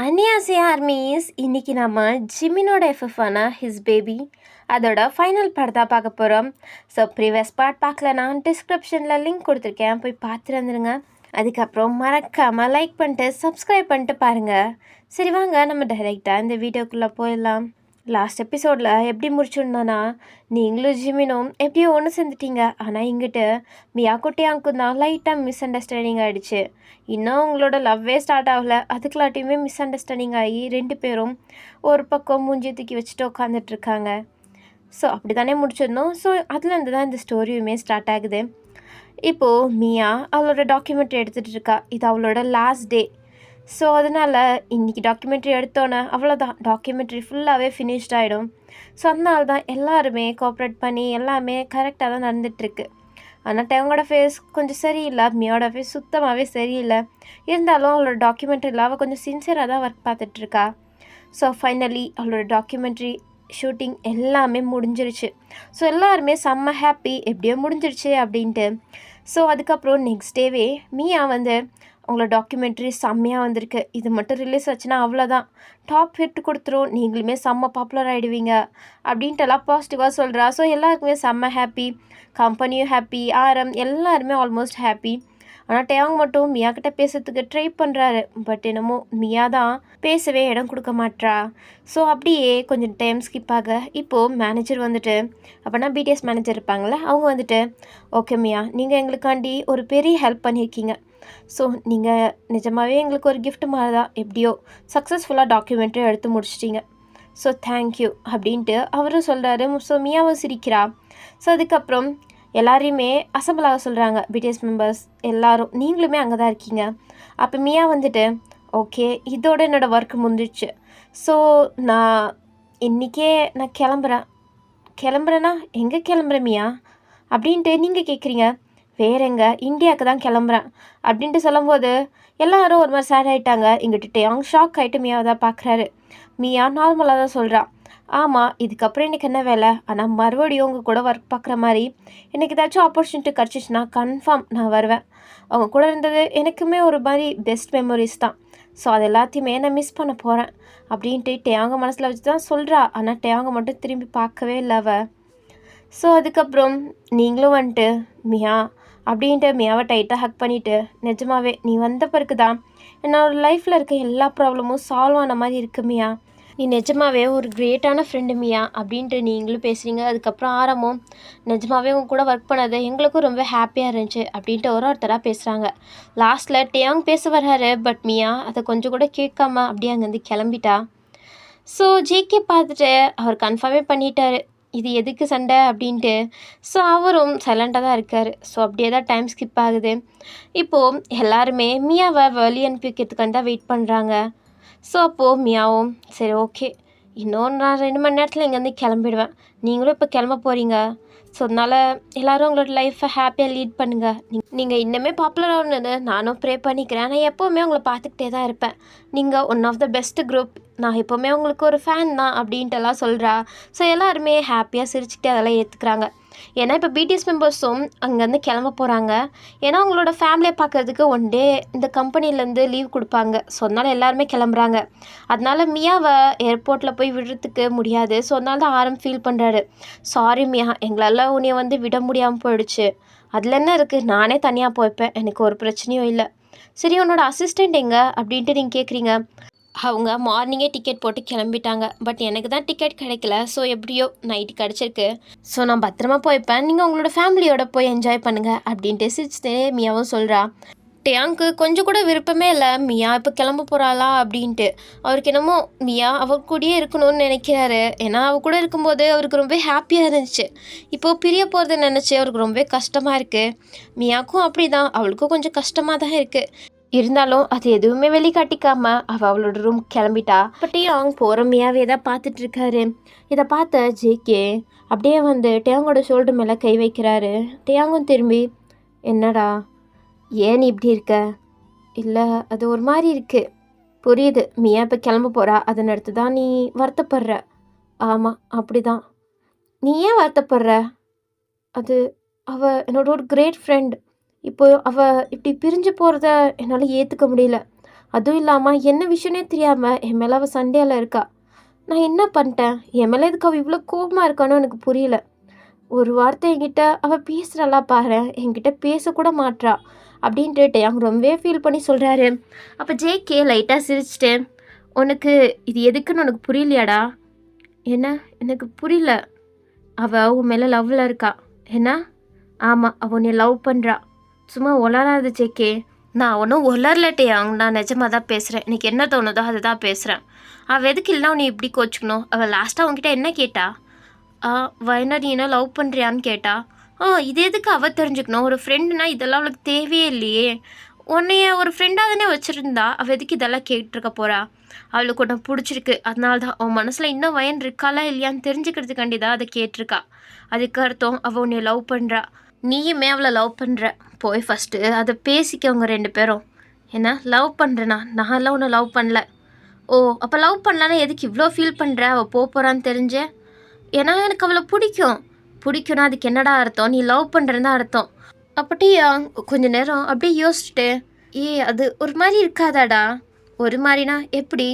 அன்னியாசியா armies இன்னைக்கு நம்ம ஜிமினோட எஃப்எஃபான his baby அதோட ஃபைனல் பார்ட் தான் பார்க்க போகிறோம். ஸோ ப்ரீவியஸ் பார்ட் பார்க்கலனா டிஸ்கிரிப்ஷனில் லிங்க் கொடுத்துருக்கேன், போய் பார்த்துட்டு வந்துடுங்க. அதுக்கப்புறம் மறக்காமல் லைக் பண்ணிட்டு சப்ஸ்கிரைப் பண்ணிட்டு பாருங்கள். சரி வாங்க நம்ம டைரெக்டாக இந்த வீடியோக்குள்ளே போயிடலாம். லாஸ்ட் எபிசோடில் எப்படி முடிச்சுருந்தோன்னா, நீங்களும் ஜிமினும் எப்படியோ ஒன்று சேர்ந்துட்டீங்க. ஆனால் இங்கிட்டு மியா குட்டியாங்க்கும் தான் லைட்டாக மிஸ் அண்டர்ஸ்டாண்டிங் ஆகிடுச்சு. இன்னும் உங்களோட லவ்வே ஸ்டார்ட் ஆகலை, அதுக்குள்ளாட்டியுமே மிஸ் அண்டர்ஸ்டாண்டிங் ஆகி 2 பேரும் ஒரு பக்கம் மூஞ்சி தூக்கி வச்சுட்டு உட்காந்துட்ருக்காங்க. ஸோ அப்படி தானே முடிச்சிருந்தோம். ஸோ அதுலேருந்து தான் இந்த ஸ்டோரியுமே ஸ்டார்ட் ஆகுது. இப்போது மியா அவளோட டாக்குமெண்ட்ரி எடுத்துகிட்டு இருக்கா. இது அவளோட லாஸ்ட் டே. ஸோ அதனால் இன்றைக்கி டாக்குமெண்ட்ரி எடுத்தோன்னே அவ்வளோதான், டாக்குமெண்ட்ரி ஃபுல்லாகவே ஃபினிஷ்ட் ஆகிடும். ஸோ அதனால தான் எல்லாருமே கோஆப்ரேட் பண்ணி எல்லாமே கரெக்டாக தான் நடந்துகிட்ருக்கு. ஆனால் டேங்கோட ஃபேஸ் கொஞ்சம் சரியில்லை, மியோட ஃபேஸ் சுத்தமாகவே சரியில்லை. இருந்தாலும் அவளோட டாக்குமெண்ட்ரியில் அவள் கொஞ்சம் சின்சியராக தான் ஒர்க் பார்த்துட்ருக்கா. ஸோ ஃபைனலி அவளோட டாக்குமெண்ட்ரி ஷூட்டிங் எல்லாமே முடிஞ்சிருச்சு. ஸோ எல்லாருமே செம்ம ஹாப்பி, எப்படியோ முடிஞ்சிருச்சு அப்படின்ட்டு. ஸோ அதுக்கப்புறம் நெக்ஸ்ட் டேவே மியா உங்களோட டாக்குமெண்ட்ரி செம்மையாக வந்திருக்கு, இது மட்டும் ரிலீஸ் ஆச்சுன்னா அவ்வளோதான், டாப் ஹிட் கொடுத்துரும், நீங்களுமே செம்ம பாப்புலர் ஆகிடுவீங்க அப்படின்ட்டுலாம் பாசிட்டிவாக சொல்கிறா. ஸோ எல்லாருக்குமே செம்ம ஹாப்பி, கம்பெனியும் ஹாப்பி, எல்லாருமே ஆல்மோஸ்ட் ஹாப்பி. ஆனால் டேயாங் மட்டும் மியா கிட்ட பேசுறதுக்கு ட்ரை பண்ணுறாரு. பட் என்னமோ மியா தான் பேசவே இடம் கொடுக்க மாட்றா. ஸோ அப்படியே கொஞ்சம் டைம் ஸ்கிப் ஆக இப்போது மேனேஜர் அப்போனா பிடிஎஸ் மேனேஜர் இருப்பாங்களே, அவங்க ஓகே மியா, நீங்கள் எங்களுக்காண்டி ஒரு பெரிய ஹெல்ப் பண்ணியிருக்கீங்க. ஸோ நீங்கள் நிஜமாகவே எங்களுக்கு ஒரு கிஃப்ட் மாதிரி தான், எப்படியோ சக்ஸஸ்ஃபுல்லாக டாக்குமெண்ட்ரி எடுத்து முடிச்சிட்டிங்க. ஸோ தேங்க்யூ அப்படின்ட்டு அவரும் சொல்கிறாரு. ஸோ மியாவும் சிரிக்கிறா. ஸோ அதுக்கப்புறம் எல்லாரையுமே அசம்பிளாக சொல்கிறாங்க, பிடிஎஸ் மெம்பர்ஸ் எல்லோரும், நீங்களுமே அங்கே தான் இருக்கீங்க. அப்போ மியா ஓகே இதோட என்னோடய ஒர்க் முடிஞ்சிடுச்சு. ஸோ நான் இன்றைக்கே நான் கிளம்புறேன்னா எங்கே கிளம்புறேன் மியா அப்படின்ட்டு நீங்கள் கேட்குறீங்க. வேற எங்கே, இந்தியாவுக்கு தான் கிளம்புறேன் அப்படின்ட்டு சொல்லும்போது எல்லாரும் ஒரு மாதிரி சேட் ஆகிட்டாங்க. இங்கிட்டு டேயாங் ஷாக் ஆகிட்டு மியாவை தான் பார்க்குறாரு. மியா நார்மலாக தான் சொல்கிறா, ஆமாம் இதுக்கப்புறம் எனக்கு என்ன வேலை, ஆனால் மறுபடியும் உங்கள் கூட ஒர்க் பார்க்குற மாதிரி எனக்கு ஏதாச்சும் ஆப்பர்ச்சுனிட்டி கிடச்சிச்சின்னா கன்ஃபார்ம் நான் வருவேன். அவங்க கூட இருந்தது எனக்குமே ஒரு மாதிரி பெஸ்ட் மெமரிஸ் தான். ஸோ அது எல்லாத்தையுமே நான் மிஸ் பண்ண போகிறேன் அப்படின்ட்டு டேயாங்க மனசில் வச்சு தான் சொல்கிறா. ஆனால் டேயாங்க மட்டும் திரும்பி பார்க்கவே இல்லை அவள். ஸோ அதுக்கப்புறம் நீங்களும் மியா அப்படின்ட்டு மியாவை டைட்டாக ஹக் பண்ணிவிட்டு, நிஜமாவே நீ வந்த பிறகு தான் என்னோடய லைஃப்பில் இருக்க எல்லா ப்ராப்ளமும் சால்வ் ஆன மாதிரி இருக்கு மியா, நீ நிஜமாவே ஒரு கிரேட்டான ஃப்ரெண்டு மியா அப்படின்ட்டு நீங்களும் பேசுகிறீங்க. அதுக்கப்புறம் நிஜமாவே உங்க கூட ஒர்க் பண்ணது எங்களுக்கும் ரொம்ப ஹாப்பியாக இருந்துச்சு அப்படின்ட்டு ஒருத்தராக பேசுகிறாங்க. லாஸ்ட்டில் டேயாங் பேச வர்றாரு. பட் மியா அதை கொஞ்சம் கூட கேட்காம அப்படியே அங்கேருந்து கிளம்பிட்டா. ஸோ ஜேகே பார்த்துட்டு அவர் கன்ஃபார்மே பண்ணிட்டாரு இது எதுக்கு சண்டை அப்படின்ட்டு. ஸோ அவரும் சைலண்ட்டாக தான் இருக்கார். ஸோ அப்படியே தான் டைம் ஸ்கிப் ஆகுது. இப்போது எல்லாருமே மியாவை வெளியே அனுப்பி வைக்கிறதுக்காண்டி தான் வெயிட் பண்ணுறாங்க. ஸோ அப்போது மியாவும் சரி ஓகே, இன்னொன்று நான் 2 மணி நேரத்தில் இங்கேருந்து கிளம்பிடுவேன், நீங்களும் இப்போ கிளம்ப போகிறீங்க. ஸோ அதனால் எல்லோரும் உங்களோட லைஃப்பை ஹாப்பியாக லீட் பண்ணுங்கள். நீங்கள் இன்னுமே பாப்புலர் ஆகணுன்னு நானும் ப்ரே பண்ணிக்கிறேன். நான் எப்போவுமே உங்களை பார்த்துக்கிட்டே தான் இருப்பேன். நீங்கள் one of the best group, நான் எப்போவுமே உங்களுக்கு ஒரு ஃபேன் தான் அப்படின்ட்டுலாம் சொல்கிறா. ஸோ எல்லாருமே ஹாப்பியாக சிரிச்சுக்கிட்டே அதெல்லாம் ஏற்றுக்குறாங்க. ஏன்னா இப்போ பிடிஎஸ் மெம்பர்ஸும் அங்கேருந்து கிளம்ப போகிறாங்க. ஏன்னா அவங்களோட ஃபேமிலியை பார்க்குறதுக்கு 1 டே இந்த கம்பெனிலேருந்து லீவ் கொடுப்பாங்க. ஸோ அதனால் எல்லாருமே கிளம்புறாங்க. அதனால் மியாவை ஏர்போர்ட்டில் போய் விடுறதுக்கு முடியாது. ஸோ அதனால தான் ஃபீல் பண்ணுறாரு. சாரி மியா, எங்களால் உன்னை விட முடியாமல் போயிடுச்சு. அதில் என்ன இருக்குது, நானே தனியாக போய்ப்பேன், எனக்கு ஒரு பிரச்சனையும் இல்லை. சரி உன்னோட அசிஸ்டண்ட் எங்கே அப்படின்ட்டு நீங்கள் கேட்குறீங்க. அவங்க மார்னிங்கே டிக்கெட் போட்டு கிளம்பிட்டாங்க. பட் எனக்கு தான் டிக்கெட் கிடைக்கல. ஸோ எப்படியோ நைட்டு கிடச்சிருக்கு. ஸோ நான் பத்திரமா போய்ப்பேன், நீங்கள் உங்களோட ஃபேமிலியோட போய் என்ஜாய் பண்ணுங்கள் அப்படின்ட்டு சிரிச்சுட்டே மியாவும் சொல்கிறா. டேயாங்க்கு கொஞ்சம் கூட விருப்பமே இல்லை மியா இப்போ கிளம்ப போகிறாளா அப்படின்ட்டு. அவருக்கு என்னமோ மியா அவள் கூடயே இருக்கணும்னு நினைக்கிறாரு. ஏன்னா அவள் கூட இருக்கும்போது அவருக்கு ரொம்ப ஹாப்பியாக இருந்துச்சு. இப்போது பிரிய போகிறத நினச்சி அவருக்கு ரொம்ப கஷ்டமாக இருக்குது. மியாவுக்கும் அப்படி தான், அவளுக்கும் கொஞ்சம் கஷ்டமாக தான் இருக்குது. இருந்தாலும் அது எதுவுமே வெளிக்காட்டிக்காம அவளோட ரூம் கிளம்பிட்டா. பட் டேயாங் பொறுமையாகவே தான் பார்த்துட்டு இருக்காரு. இதை பார்த்த ஜேகே அப்படியே டேயாங்கோட ஷோல்டர் மேலே கை வைக்கிறாரு. டேயாங்கும் திரும்பி, என்னடா ஏன் இப்படி இருக்க? இல்லை அது ஒரு மாதிரி இருக்குது, புரியுது, மியா இப்போ கிளம்ப போகிறா, அதன் அடுத்து தான் நீ வருத்தப்படுற. ஆமாம் அப்படி தான். நீ ஏன் வருத்தப்படுற? அது அவள் என்னோட ஒரு கிரேட் ஃப்ரெண்ட், இப்போ அவள் இப்படி பிரிஞ்சு போகிறத என்னால் ஏற்றுக்க முடியல. அதுவும் இல்லாமல் என்ன விஷயமே தெரியாமல் என் மேலே அவள் சண்டையில் இருக்கா. நான் என்ன பண்ணிட்டேன்? என் மேலே எதுக்கு அவள் இவ்வளோ கோபமாக இருக்கானோ எனக்கு புரியல. ஒரு வார்த்தை என்கிட்ட அவள் பேசுகிறாளா பாரு, என்கிட்ட பேசக்கூட மாட்றா அப்படின்ட்டு அவங்க ரொம்பவே ஃபீல் பண்ணி சொல்கிறாரு. அப்போ ஜேகே லைட்டாக சிரிச்சிட்டு, உனக்கு இது எதுக்குன்னு உனக்கு புரியலையாடா? என்ன? எனக்கு புரியல. அவள் உன் மேலே லவ்வில் இருக்கா. என்ன? ஆமாம், அவள் உன்னை லவ் பண்ணுறா. சும்மா உளராது ஜேகே. நான் ஒன்றும் உளரலட்டையாங்க, நான் நிஜமாக தான் பேசுகிறேன். எனக்கு என்ன தோணுதோ அதை தான் பேசுகிறேன். அவள் எதுக்கு இல்லைனா உன்னை இப்படி கோச்சிக்கணும்? அவள் லாஸ்ட்டாக உங்ககிட்ட என்ன கேட்டா? வைனா நீ என்ன லவ் பண்ணுறியான்னு கேட்டா. இது எதுக்கு அவள் தெரிஞ்சுக்கணும்? ஒரு ஃப்ரெண்டுனா இதெல்லாம் அவளுக்கு தேவையே இல்லையே. உன்னைய ஒரு ஃப்ரெண்டாக தானே வச்சுருந்தா, அவள் எதுக்கு இதெல்லாம் கேட்டிருக்க போகிறா? அவளுக்கு ஒன்று பிடிச்சிருக்கு, அதனால தான் அவன் மனசில் இன்னும் வயன் இருக்காளா இல்லையான்னு தெரிஞ்சுக்கிறதுக்காண்டி தான் அதை கேட்டிருக்கா. அதுக்கு அர்த்தம் அவள் உன்னை லவ் பண்ணுறா. நீயுமே அவளை லவ் பண்ணுற. போய் ஃபஸ்ட்டு அதை பேசிக்கவங்க 2 பேரும். என்ன லவ் பண்ணுறேனா? நான்லாம் ஒன்றும் லவ் பண்ணல. ஓ, அப்போ லவ் பண்ணலான்னா எதுக்கு இவ்வளோ ஃபீல் பண்ணுற? அவள் போகிறான்னு தெரிஞ்ச? ஏன்னா எனக்கு அவளை பிடிக்கும்னா அதுக்கு என்னடா அர்த்தம்? நீ லவ் பண்ணுறேன்னு தான் அர்த்தம். அப்படியா? கொஞ்ச நேரம் அப்படியே யோசிச்சுட்டு, அது ஒரு மாதிரி இருக்காதாடா? ஒரு மாதிரினா எப்படி?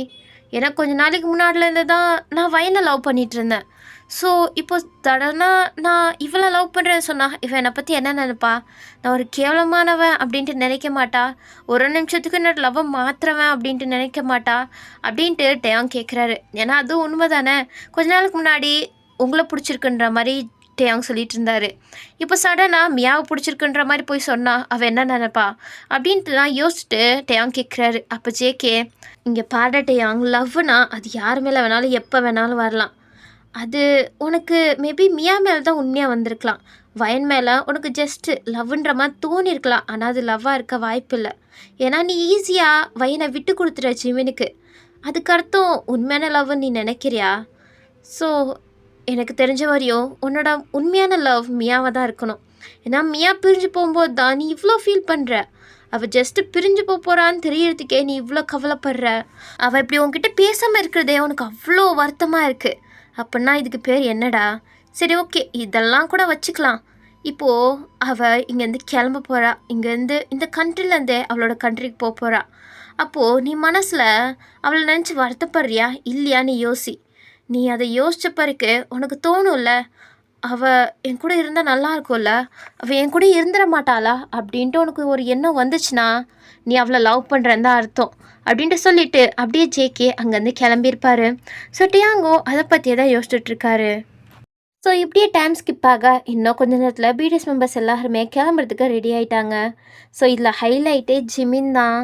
ஏன்னா கொஞ்ச நாளைக்கு முன்னாடிலேருந்து தான் நான் வயனை லவ் பண்ணிகிட்டு இருந்தேன். ஸோ இப்போ சடனாக நான் இவளை லவ் பண்ணுறேன்னு சொன்னா இவன் என்னை பற்றி என்ன நினைப்பா? நான் ஒரு கேவலமானவன் அப்படின்ட்டு நினைக்க மாட்டா? ஒரு நிமிஷத்துக்கு என்னோட லவ்வை மாற்றுறவன் அப்படின்ட்டு நினைக்க மாட்டா? அப்படின்ட்டு டேயாங் கேட்குறாரு. ஏன்னா அதுவும் உண்மை தானே. கொஞ்ச நாளுக்கு முன்னாடி உங்களை பிடிச்சிருக்குன்ற மாதிரி டேயாங் சொல்லிட்டு இருந்தாரு. இப்போ சடனாக மியாவை பிடிச்சிருக்குன்ற மாதிரி போய் சொன்னா அவள் என்ன நினைப்பா அப்படின்ட்டு தான் யோசிச்சுட்டு டேயாங் கேட்குறாரு. அப்போ ஜேகே, இங்கே பாட டேயாங், லவ்னா அது யார் மேலே வேணாலும் எப்போ வேணாலும் வரலாம். அது உனக்கு மேபி மியா மேலே தான் உண்மையாக வந்திருக்கலாம். வயன் மேலே உனக்கு ஜஸ்ட்டு லவ்ன்ற மாதிரி தோணியிருக்கலாம். ஆனால் அது லவ்வாக இருக்க வாய்ப்பு இல்லை. ஏன்னா நீ ஈஸியாக வயனை விட்டு கொடுத்துற ஜிமினுக்கு. அதுக்கு அர்த்தம் உண்மையான லவ்னு நீ நினைக்கிறியா? ஸோ எனக்கு தெரிஞ்ச வரையும் உன்னோட உண்மையான லவ் மியாவாக தான் இருக்கணும். ஏன்னா மியா பிரிஞ்சு போகும்போது தான் நீ இவ்வளோ ஃபீல் பண்ணுற. அவள் ஜஸ்ட்டு பிரிஞ்சு போகிறான்னு தெரியறதுக்கே நீ இவ்வளோ கவலைப்படுற. அவள் இப்படி உன்கிட்ட பேசாமல் இருக்கிறதே உனக்கு அவ்வளோ வருத்தமாக இருக்குது. அப்படின்னா இதுக்கு பேர் என்னடா? சரி, ஓகே, இதெல்லாம் கூட வச்சுக்கலாம். இப்போது அவள் இங்கேருந்து கிளம்ப போகிறா. இங்கேருந்து இந்த கண்ட்ரிலேருந்தே அவளோட கண்ட்ரிக்கு போகிறா. அப்போது நீ மனசில் அவளை நினச்சி வருத்தப்படுறியா இல்லையா? நீ யோசி. நீ அதை யோசித்த பிறகு உனக்கு தோணும்ல, அவள் என் கூட இருந்தால் நல்லா இருக்கும்ல, அவள் என் கூட இருந்துட மாட்டாளா அப்படின்ட்டு உனக்கு ஒரு எண்ணம் வந்துச்சுன்னா நீ அவளை லவ் பண்ணுறன்னு தான் அர்த்தம் அப்படின்ட்டு சொல்லிவிட்டு அப்படியே ஜேகே அங்கேருந்து கிளம்பியிருப்பார். ஸோ டியாங்கோ அதை பற்றியே தான் யோசிச்சுட்ருக்காரு. ஸோ இப்படியே டைம் ஸ்கிப் ஆக இன்னும் கொஞ்ச நேரத்தில் பிடிஎஸ் மெம்பர்ஸ் எல்லாருமே கிளம்புறதுக்கு ரெடி ஆகிட்டாங்க. ஸோ இதில் ஹைலைட்டே ஜிமின் தான்.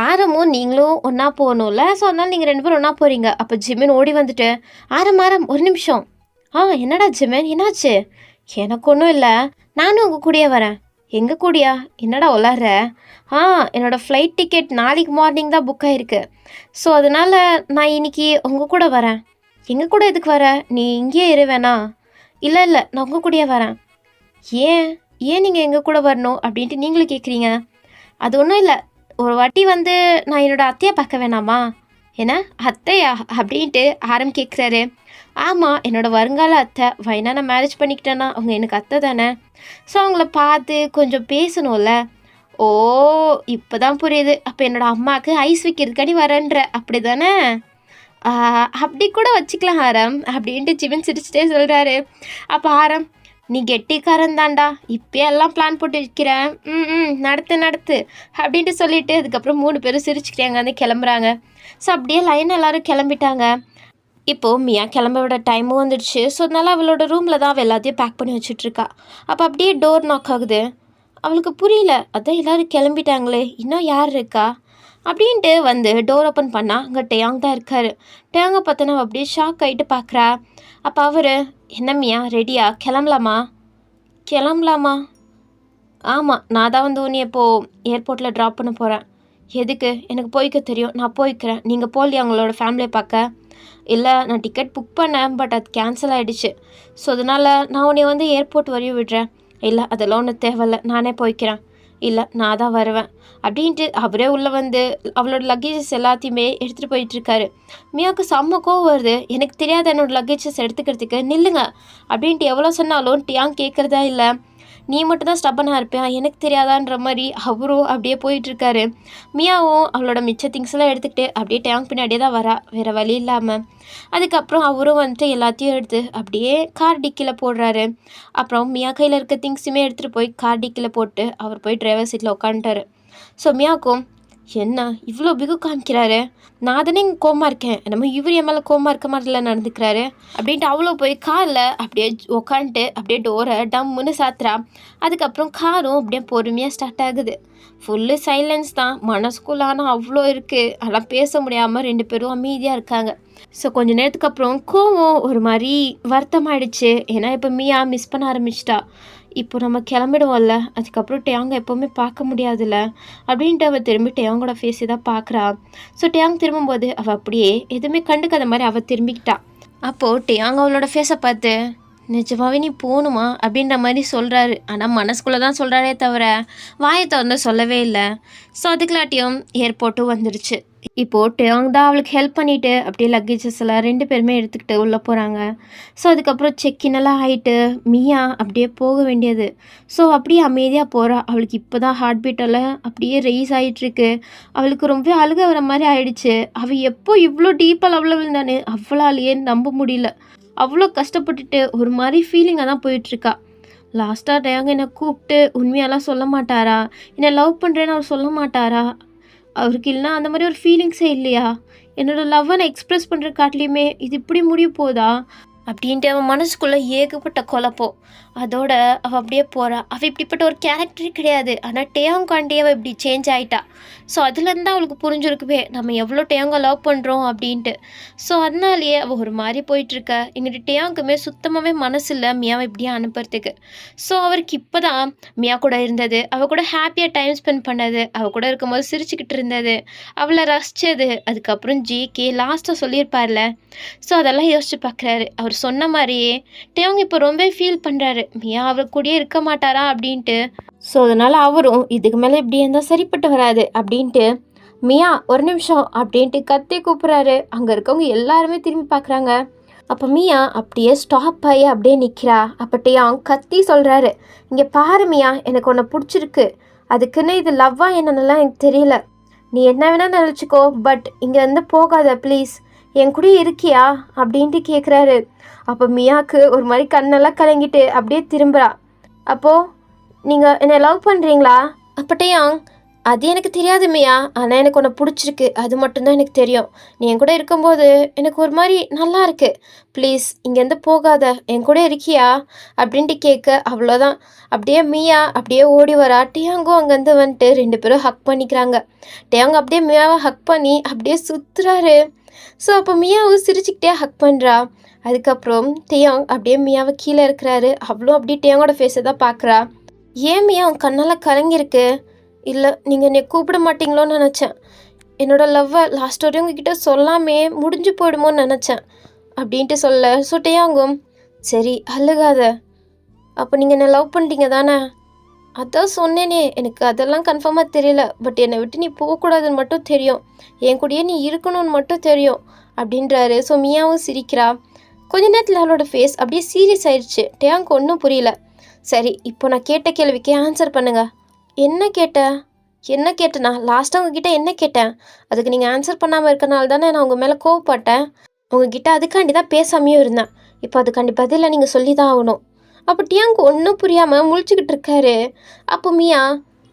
ஆரமும் நீங்களும் ஒன்றா போகணும்ல, ஸோ அதனால் நீங்கள் 2 பேரும் ஒன்றா போகிறீங்க. அப்போ ஜிமின் ஓடி வந்துட்டு, ஆரம் ஒரு நிமிஷம். என்னடா ஜிமின், என்னாச்சு? எனக்கு ஒன்றும் இல்லை, நானும் உங்கள் கூடயே வரேன். எங்கள் கூடயா? என்னடா உளர்ற? என்னோடய ஃப்ளைட் டிக்கெட் நாளைக்கு மார்னிங் தான் புக் ஆகிருக்கு. ஸோ அதனால் நான் இன்றைக்கி உங்கள் கூட வரேன். எங்கள் கூட எதுக்கு வர? நீ இங்கேயே இரு வேணா? இல்லை நான் உங்கள் கூடயே வரேன். ஏன் நீங்கள் எங்கள் கூட வரணும் அப்படின்ட்டு நீங்களும் கேட்குறீங்க? அது ஒன்றும் இல்லை, ஒரு வாட்டி வந்து நான் என்னோடய அத்தையை பார்க்க வேணாமா? என்ன அத்தையா அப்படின்ட்டு ஆரம் கேட்குறாரு. ஆமாம், என்னோடய வருங்கால அத்தை. வைனா நான் மேரேஜ் பண்ணிக்கிட்டேன்னா அவங்க எனக்கு அத்தை தானே. ஸோ அவங்கள பார்த்து கொஞ்சம் பேசணும்ல. ஓ, இப்போ தான் புரியுது. அப்போ என்னோடய அம்மாவுக்கு ஐஸ் வைக்கிறதுக்காண்டி வரேன்ற, அப்படி தானே? அப்படி கூட வச்சுக்கலாம் ஆரம் அப்படின்ட்டு ஜிவன் சிரிச்சிட்டே சொல்கிறாரு. அப்போ ஆரம், நீ கெட்டிக்காரன் தான்டா, இப்போயெல்லாம் பிளான் போட்டு வைக்கிறேன். நடத்து அப்படின்ட்டு சொல்லிவிட்டு அதுக்கப்புறம் 3 பேரும் சிரிச்சுக்கிட்டாங்க, வந்து கிளம்புறாங்க. ஸோ அப்படியே லைன் எல்லோரும் கிளம்பிட்டாங்க. இப்போது மியா கிளம்ப விட டைமும் வந்துடுச்சு. ஸோ அதனால் அவளோட ரூமில் தான் அவள் எல்லாத்தையும் பேக் பண்ணி வச்சுட்ருக்கா. அப்போ அப்படியே டோர் நாக் ஆகுது. அவளுக்கு புரியல, அதான் எல்லோரும் கிளம்பிட்டாங்களே, இன்னும் யார் இருக்கா அப்படின்ட்டு வந்து டோர் ஓப்பன் பண்ணால் அங்கே டேயாங் தான் இருக்கார். டேயாங்கை பார்த்தோன்னா அப்படியே ஷாக் ஆகிட்டு பார்க்குறா. அப்போ அவர், என்ன மியா ரெடியா? கிளம்பலாமா? ஆமாம், நான் தான் வந்து உன்னை இப்போது ஏர்போர்ட்டில் ட்ராப் பண்ண போகிறேன். எதுக்கு? எனக்கு போய்க்க தெரியும், நான் போய்க்கிறேன். நீங்கள் போகலையா அவங்களோட ஃபேமிலியை பார்க்க? இல்லை, நான் டிக்கெட் புக் பண்ணேன், பட் அது கேன்சல் ஆகிடுச்சு. ஸோ அதனால் நான் உன்னை வந்து ஏர்போர்ட் வரையும் விடுறேன். இல்லை, அதெல்லாம் ஒன்றும் தேவையில்ல, நானே போய்க்கிறேன். இல்லை, நான் தான் வருவேன் அப்படின்ட்டு அவரே உள்ளே வந்து அவளோட லக்கேஜஸ் எல்லாத்தையுமே எடுத்துகிட்டு போயிட்டுருக்காரு. மியாவுக்கு செம்ம கோவம் வருது. எனக்கு தெரியாத என்னோடய லக்கேஜஸ் எடுத்துக்கிறதுக்கு நில்லுங்க அப்படின்ட்டு எவ்வளோ சொன்னாலும் டியாங் கேட்குறதா இல்லை. நீ மட்டும் தான் ஸ்டப்பனாக இருப்பேன் எனக்கு தெரியாதான்ற மாதிரி அவரும் அப்படியே போயிட்டுருக்காரு. மியாவும் அவளோட மிச்ச திங்ஸ் எல்லாம் எடுத்துக்கிட்டு அப்படியே டேங்க் பின்னாடியே தான் வரா, வேறு வழி இல்லாமல். அதுக்கப்புறம் அவரும் வந்துட்டு எல்லாத்தையும் எடுத்து அப்படியே கார் டிக்கியில் போடுறாரு. அப்புறம் மியா கையில் இருக்க திங்ஸுமே எடுத்துகிட்டு போய் கார் டிக்கியில் போட்டு அவர் போய் டிரைவர் சீட்டில் உட்காந்துட்டாரு. ஸோ மியாக்கும் என்ன இவ்வளோ பிகு காமிக்கிறாரு, நான் தானே இங்கே கோமா இருக்கேன், நம்ம இவர் என் மேலே கோமா இருக்க மாதிரில நடந்துக்கிறாரு அப்படின்ட்டு அவ்வளோ போய் காரில் அப்படியே உக்காந்துட்டு அப்படியே டோரை டம்முன்னு சாத்துறா. அதுக்கப்புறம் காரும் அப்படியே பொறுமையாக ஸ்டார்ட் ஆகுது. ஃபுல்லு சைலன்ஸ் தான், மனசுக்குள்ளான அவ்வளோ இருக்குது. ஆனால் பேச முடியாமல் 2 பேரும் அமைதியாக இருக்காங்க. ஸோ கொஞ்ச நேரத்துக்கு அப்புறம் கோவம் ஒரு மாதிரி வருத்தமாயிடுச்சு. ஏன்னா இப்போ மியா மிஸ் பண்ண ஆரம்பிச்சிட்டா. இப்போ நம்ம கிளம்பிடுவோம்ல, அதுக்கப்புறம் டேங்கை எப்போவுமே பார்க்க முடியாதுல்ல அப்படின்ட்டு அவள் திரும்பி டேங்கோட ஃபேஸை தான் பார்க்குறா. ஸோ டேங் திரும்பும்போது அவள் அப்படியே எதுவுமே கண்டுக்காத மாதிரி அவள் திரும்பிக்கிட்டா. அப்போது டேங் அவளோட ஃபேஸை பார்த்து நிஜமாவே நீ போகணுமா அப்படின்ற மாதிரி சொல்கிறாரு. ஆனால் மனசுக்குள்ளே தான் சொல்கிறாரே தவிர வாயை திறந்து சொல்லவே இல்லை. ஸோ அதுக்குலாட்டியும் ஏர்போர்ட்டும் வந்துடுச்சு. இப்போது டேங் தான் அவளுக்கு ஹெல்ப் பண்ணிவிட்டு அப்படியே லக்கேஜஸ் எல்லாம் 2 பேருமே எடுத்துக்கிட்டு உள்ளே போகிறாங்க. ஸோ அதுக்கப்புறம் செக்கினெல்லாம் ஆகிட்டு மியா அப்படியே போக வேண்டியது. ஸோ அப்படியே அமைதியாக போகிறா. அவளுக்கு இப்போ தான் ஹார்ட் பீட்டெல்லாம் அப்படியே ரைஸ் ஆகிட்டுருக்கு. அவளுக்கு ரொம்ப அழுக வர மாதிரி ஆயிடுச்சு. அவள் எப்போ இவ்வளோ டீப்பாக அவ்வளோ விழுந்தானே அவளாலேயே நம்ப முடியல. அவ்வளோ கஷ்டப்பட்டுட்டு ஒரு மாதிரி ஃபீலிங்காக தான் போயிட்டுருக்கா. லாஸ்ட்டாக டேங் என்னை கூப்பிட்டு உண்மையெல்லாம் சொல்ல மாட்டாரா, என்னை லவ் பண்ணுறேன்னு அவர் சொல்ல மாட்டாரா, அவருக்கு இல்லைனா அந்த மாதிரி ஒரு ஃபீலிங்ஸே இல்லையா, என்னோடய லவ்வை நான் எக்ஸ்ப்ரெஸ் பண்ணுற காட்டிலையுமே இது இப்படி முடிய போதா அப்படின்ட்டு அவன் மனசுக்குள்ளே ஏகப்பட்ட குழப்பம். அதோட அவள் அப்படியே போகிறா. அவள் இப்படிப்பட்ட ஒரு கேரக்டரே கிடையாது. ஆனால் டேங்காண்டி அவள் இப்படி சேஞ்ச் ஆகிட்டா. ஸோ அதுலேருந்து அவளுக்கு புரிஞ்சிருக்குவே நம்ம எவ்வளோ டேங்கை லவ் பண்ணுறோம் அப்படின்ட்டு. ஸோ அதனாலேயே அவள் ஒரு மாதிரி போயிட்டுருக்க. எங்கிட்ட டேங்குமே சுத்தமாகவே மனசு இல்லை மியாவை இப்படியே அனுப்புறதுக்கு. ஸோ அவருக்கு இப்போ தான் மியா கூட இருந்தது, அவள் கூட ஹாப்பியாக டைம் ஸ்பெண்ட் பண்ணது, அவள் கூட இருக்கும்போது சிரிச்சுக்கிட்டு இருந்தது, அவளை ரசித்தது, அதுக்கப்புறம் ஜேகே லாஸ்ட்டாக சொல்லியிருப்பார்ல. ஸோ அதெல்லாம் யோசிச்சு பார்க்குறாரு. அவர் சொன்ன மாதிரியே டேங் இப்போ ரொம்ப ஃபீல் பண்ணுறாரு மியா அவர் கூடயே இருக்க மாட்டாரா அப்படின்ட்டு. ஸோ அதனால் அவரும் இதுக்கு மேலே இப்படி இருந்தால் சரிப்பட்டு வராது அப்படின்ட்டு மியா ஒரு நிமிஷம் அப்படின்ட்டு கத்தி கூப்பிட்றாரு. அங்கே இருக்கவங்க எல்லாருமே திரும்பி பார்க்குறாங்க. அப்போ மியா அப்படியே ஸ்டாப் ஆகி அப்படியே நிற்கிறா. அப்போ டேங் கத்தி சொல்கிறாரு, இங்கே பாரு மியா, எனக்கு உன்னை பிடிச்சிருக்கு, அதுக்குன்னு இது லவ்வா என்னன்னெல்லாம் எனக்கு தெரியல, நீ என்ன வேணால் நினச்சிக்கோ, பட் இங்கேருந்து போகாத ப்ளீஸ், என் கூட இருக்கியா அப்படின்ட்டு கேட்குறாரு. அப்போ மியாவுக்கு ஒரு மாதிரி கண்ணெல்லாம் கலங்கிட்டு அப்படியே திரும்புகிறா. அப்போது நீங்கள் என்னை லவ் பண்ணுறீங்களா? அப்போ டேங் அது எனக்கு தெரியாது மியா, ஆனால் எனக்கு உன்னை பிடிச்சிருக்கு, அது மட்டும்தான் எனக்கு தெரியும், நீ என் கூட இருக்கும்போது எனக்கு ஒரு மாதிரி நல்லா இருக்கு, ப்ளீஸ் இங்கேருந்து போகாத, என் கூட இருக்கியா அப்படின்ட்டு கேட்க அவ்வளோதான். அப்படியே மியா அப்படியே ஓடி வரா. டேங்கும் அங்கேருந்து வந்துட்டு 2 பேரும் ஹக் பண்ணிக்கிறாங்க. டேங் அப்படியே மியாவை ஹக் பண்ணி அப்படியே சுற்றுறாரு. ஸோ அப்போ மியாவும் சிரிச்சுக்கிட்டே ஹக் பண்ணுறா. அதுக்கப்புறம் டேங் அப்படியே மியாவை கீழே இருக்கிறாரு. அவ்வளோ அப்படியே டேங்கோட ஃபேஸை தான் பார்க்குறா. ஏன் மியா உன் கண்ணெல்லாம் கலங்கிருக்கு? இல்லை நீங்கள் என்னை கூப்பிட மாட்டிங்களோன்னு நினச்சேன், என்னோடய லவ்வை லாஸ்ட் வரையும் உங்ககிட்ட சொல்லாமே முடிஞ்சு போயிடுமோன்னு நினச்சேன் அப்படின்ட்டு சொல்ல. ஸோ டேங்கும் சரி அழுகாத, அப்போ நீங்கள் என்னை லவ் பண்ணிட்டீங்க தானே? அதான் சொன்னேனே, எனக்கு அதெல்லாம் கன்ஃபார்மாக தெரியல, பட் என்னை விட்டு நீ போகக்கூடாதுன்னு மட்டும் தெரியும், என் கூடயே நீ இருக்கணும்னு மட்டும் தெரியும் அப்படின்றாரு. ஸோ மியாவும் சிரிக்கிறா. கொஞ்ச நேரத்தில் அவளோட ஃபேஸ் அப்படியே சீரியஸ் ஆயிடுச்சு. டேங்க் ஒன்றும் புரியல. சரி இப்போ நான் கேட்ட கேள்விக்கு ஆன்சர் பண்ணுங்க. என்ன கேட்டேனா? லாஸ்ட்டாக உங்ககிட்ட என்ன கேட்டேன்? அதுக்கு நீங்கள் ஆன்சர் பண்ணாமல் இருக்கனால தானே நான் உங்கள் மேலே கோவப்பட்டேன். உங்ககிட்ட அதுக்காண்டி தான் பேசாமையும் இருந்தேன். இப்போ அதுக்காண்டி பதிலாக நீங்கள் சொல்லி தான் ஆகணும். அப்போ டேங்க் ஒன்றும் புரியாமல் முழிச்சுக்கிட்டு இருக்காரு. அப்போ மியா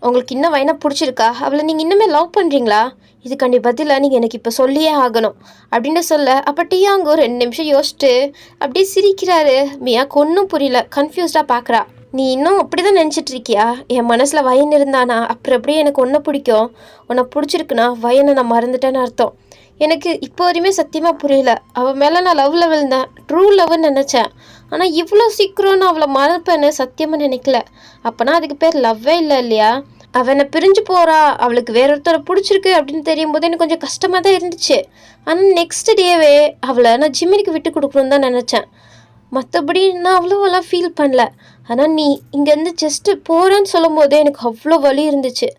உங்களுக்கு இன்னும் வைனா பிடிச்சிருக்கா, அவளை நீங்கள் இன்னுமே லவ் பண்ணுறீங்களா, இதுக்காண்டி பதிலாக நீங்கள் எனக்கு இப்போ சொல்லியே ஆகணும் அப்படின்னு சொல்ல. அப்போ டேங்கு 2 நிமிஷம் யோசிச்சுட்டு அப்படியே சிரிக்கிறாரு. மியாக்கு ஒன்றும் புரியல, கன்ஃபியூஸ்டாக பார்க்குறா. நீ இன்னும் அப்படி தான் நினச்சிட்டு இருக்கியா, என் மனசில் வயன் இருந்தானா அப்புறம் அப்படியே எனக்கு ஒன்றை பிடிக்கும், உன்னை பிடிச்சிருக்குன்னா வயனை நான் மறந்துட்டேன்னு அர்த்தம். எனக்கு இப்போ வரையுமே சத்தியமாக புரியல, அவள் மேலே நான் லவ்வில் விழுந்தேன், ட்ரூ லவ்னு நினச்சேன், ஆனால் இவ்வளோ சீக்கிரம் நான் அவளை மறப்பேன்னு சத்தியமாக நினைக்கல. அப்போனா அதுக்கு பேர் லவ்வே இல்லை இல்லையா? அவனை பிரிஞ்சு போகிறா, அவளுக்கு வேற ஒருத்தரை பிடிச்சிருக்கு அப்படின்னு தெரியும் போது எனக்கு கொஞ்சம் கஷ்டமாக தான் இருந்துச்சு. ஆனால் நெக்ஸ்ட் டேவே அவளை நான் ஜிம்மினிக்கு விட்டு கொடுக்கணுன்னு தான் நினச்சேன், மற்றபடி நான் அவ்வளோவெல்லாம் ஃபீல் பண்ணல. ஆனால் நீ இங்கேருந்து ஜஸ்ட்டு போகிறேன்னு சொல்லும் போதே எனக்கு அவ்வளோ வலி இருந்துச்சு.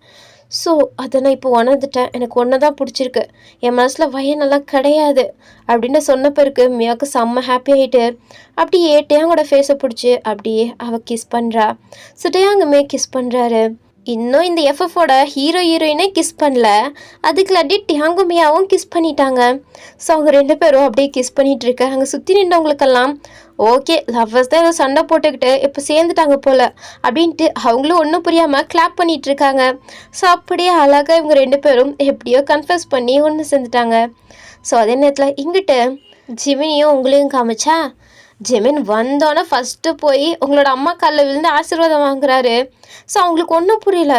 ஸோ அதை நான் இப்போ உணர்ந்துட்டேன். எனக்கு ஒன்று தான் பிடிச்சிருக்கு. என் மனசில் வயனெல்லாம் கிடையாது அப்படின்னு சொன்ன பிறகு மியாவுக்கு செம்ம ஹாப்பி ஆகிட்டு அப்படியே டேங்கோட ஃபேஸை பிடிச்சி அப்படியே அவள் கிஸ் பண்ணுறா. ஸோ டேங்குமே கிஸ் பண்ணுறாரு. இன்னும் இந்த எஃப்எஃபோட ஹீரோயினே கிஸ் பண்ணல, அதுக்குள்ளாட்டி டியாங்கும் மியாவும் கிஸ் பண்ணிட்டாங்க. ஸோ அவங்க 2 பேரும் அப்படியே கிஸ் பண்ணிகிட்டு இருக்க அங்கே சுற்றி நின்றவங்களுக்கெல்லாம் ஓகே லவ்வர்ஸ் தான் ஏதோ சண்டை போட்டுக்கிட்டு இப்போ சேர்ந்துட்டாங்க போல் அப்படின்ட்டு அவங்களும் ஒன்றும் புரியாமல் கிளாப் பண்ணிகிட்டு இருக்காங்க. ஸோ அப்படியே அழகாக இவங்க 2 பேரும் எப்படியோ கன்ஃபஸ் பண்ணி ஒன்று சேர்ந்துட்டாங்க. ஸோ அதே நேரத்தில் இங்கிட்டு ஜிமினியும் உங்களையும் காமிச்சா ஜிமின் வந்தோன்னே ஃபஸ்ட்டு போய் உங்களோட அம்மா காலில் விழுந்து ஆசீர்வாதம் வாங்குறாரு. ஸோ அவங்களுக்கு ஒன்றும் புரியல.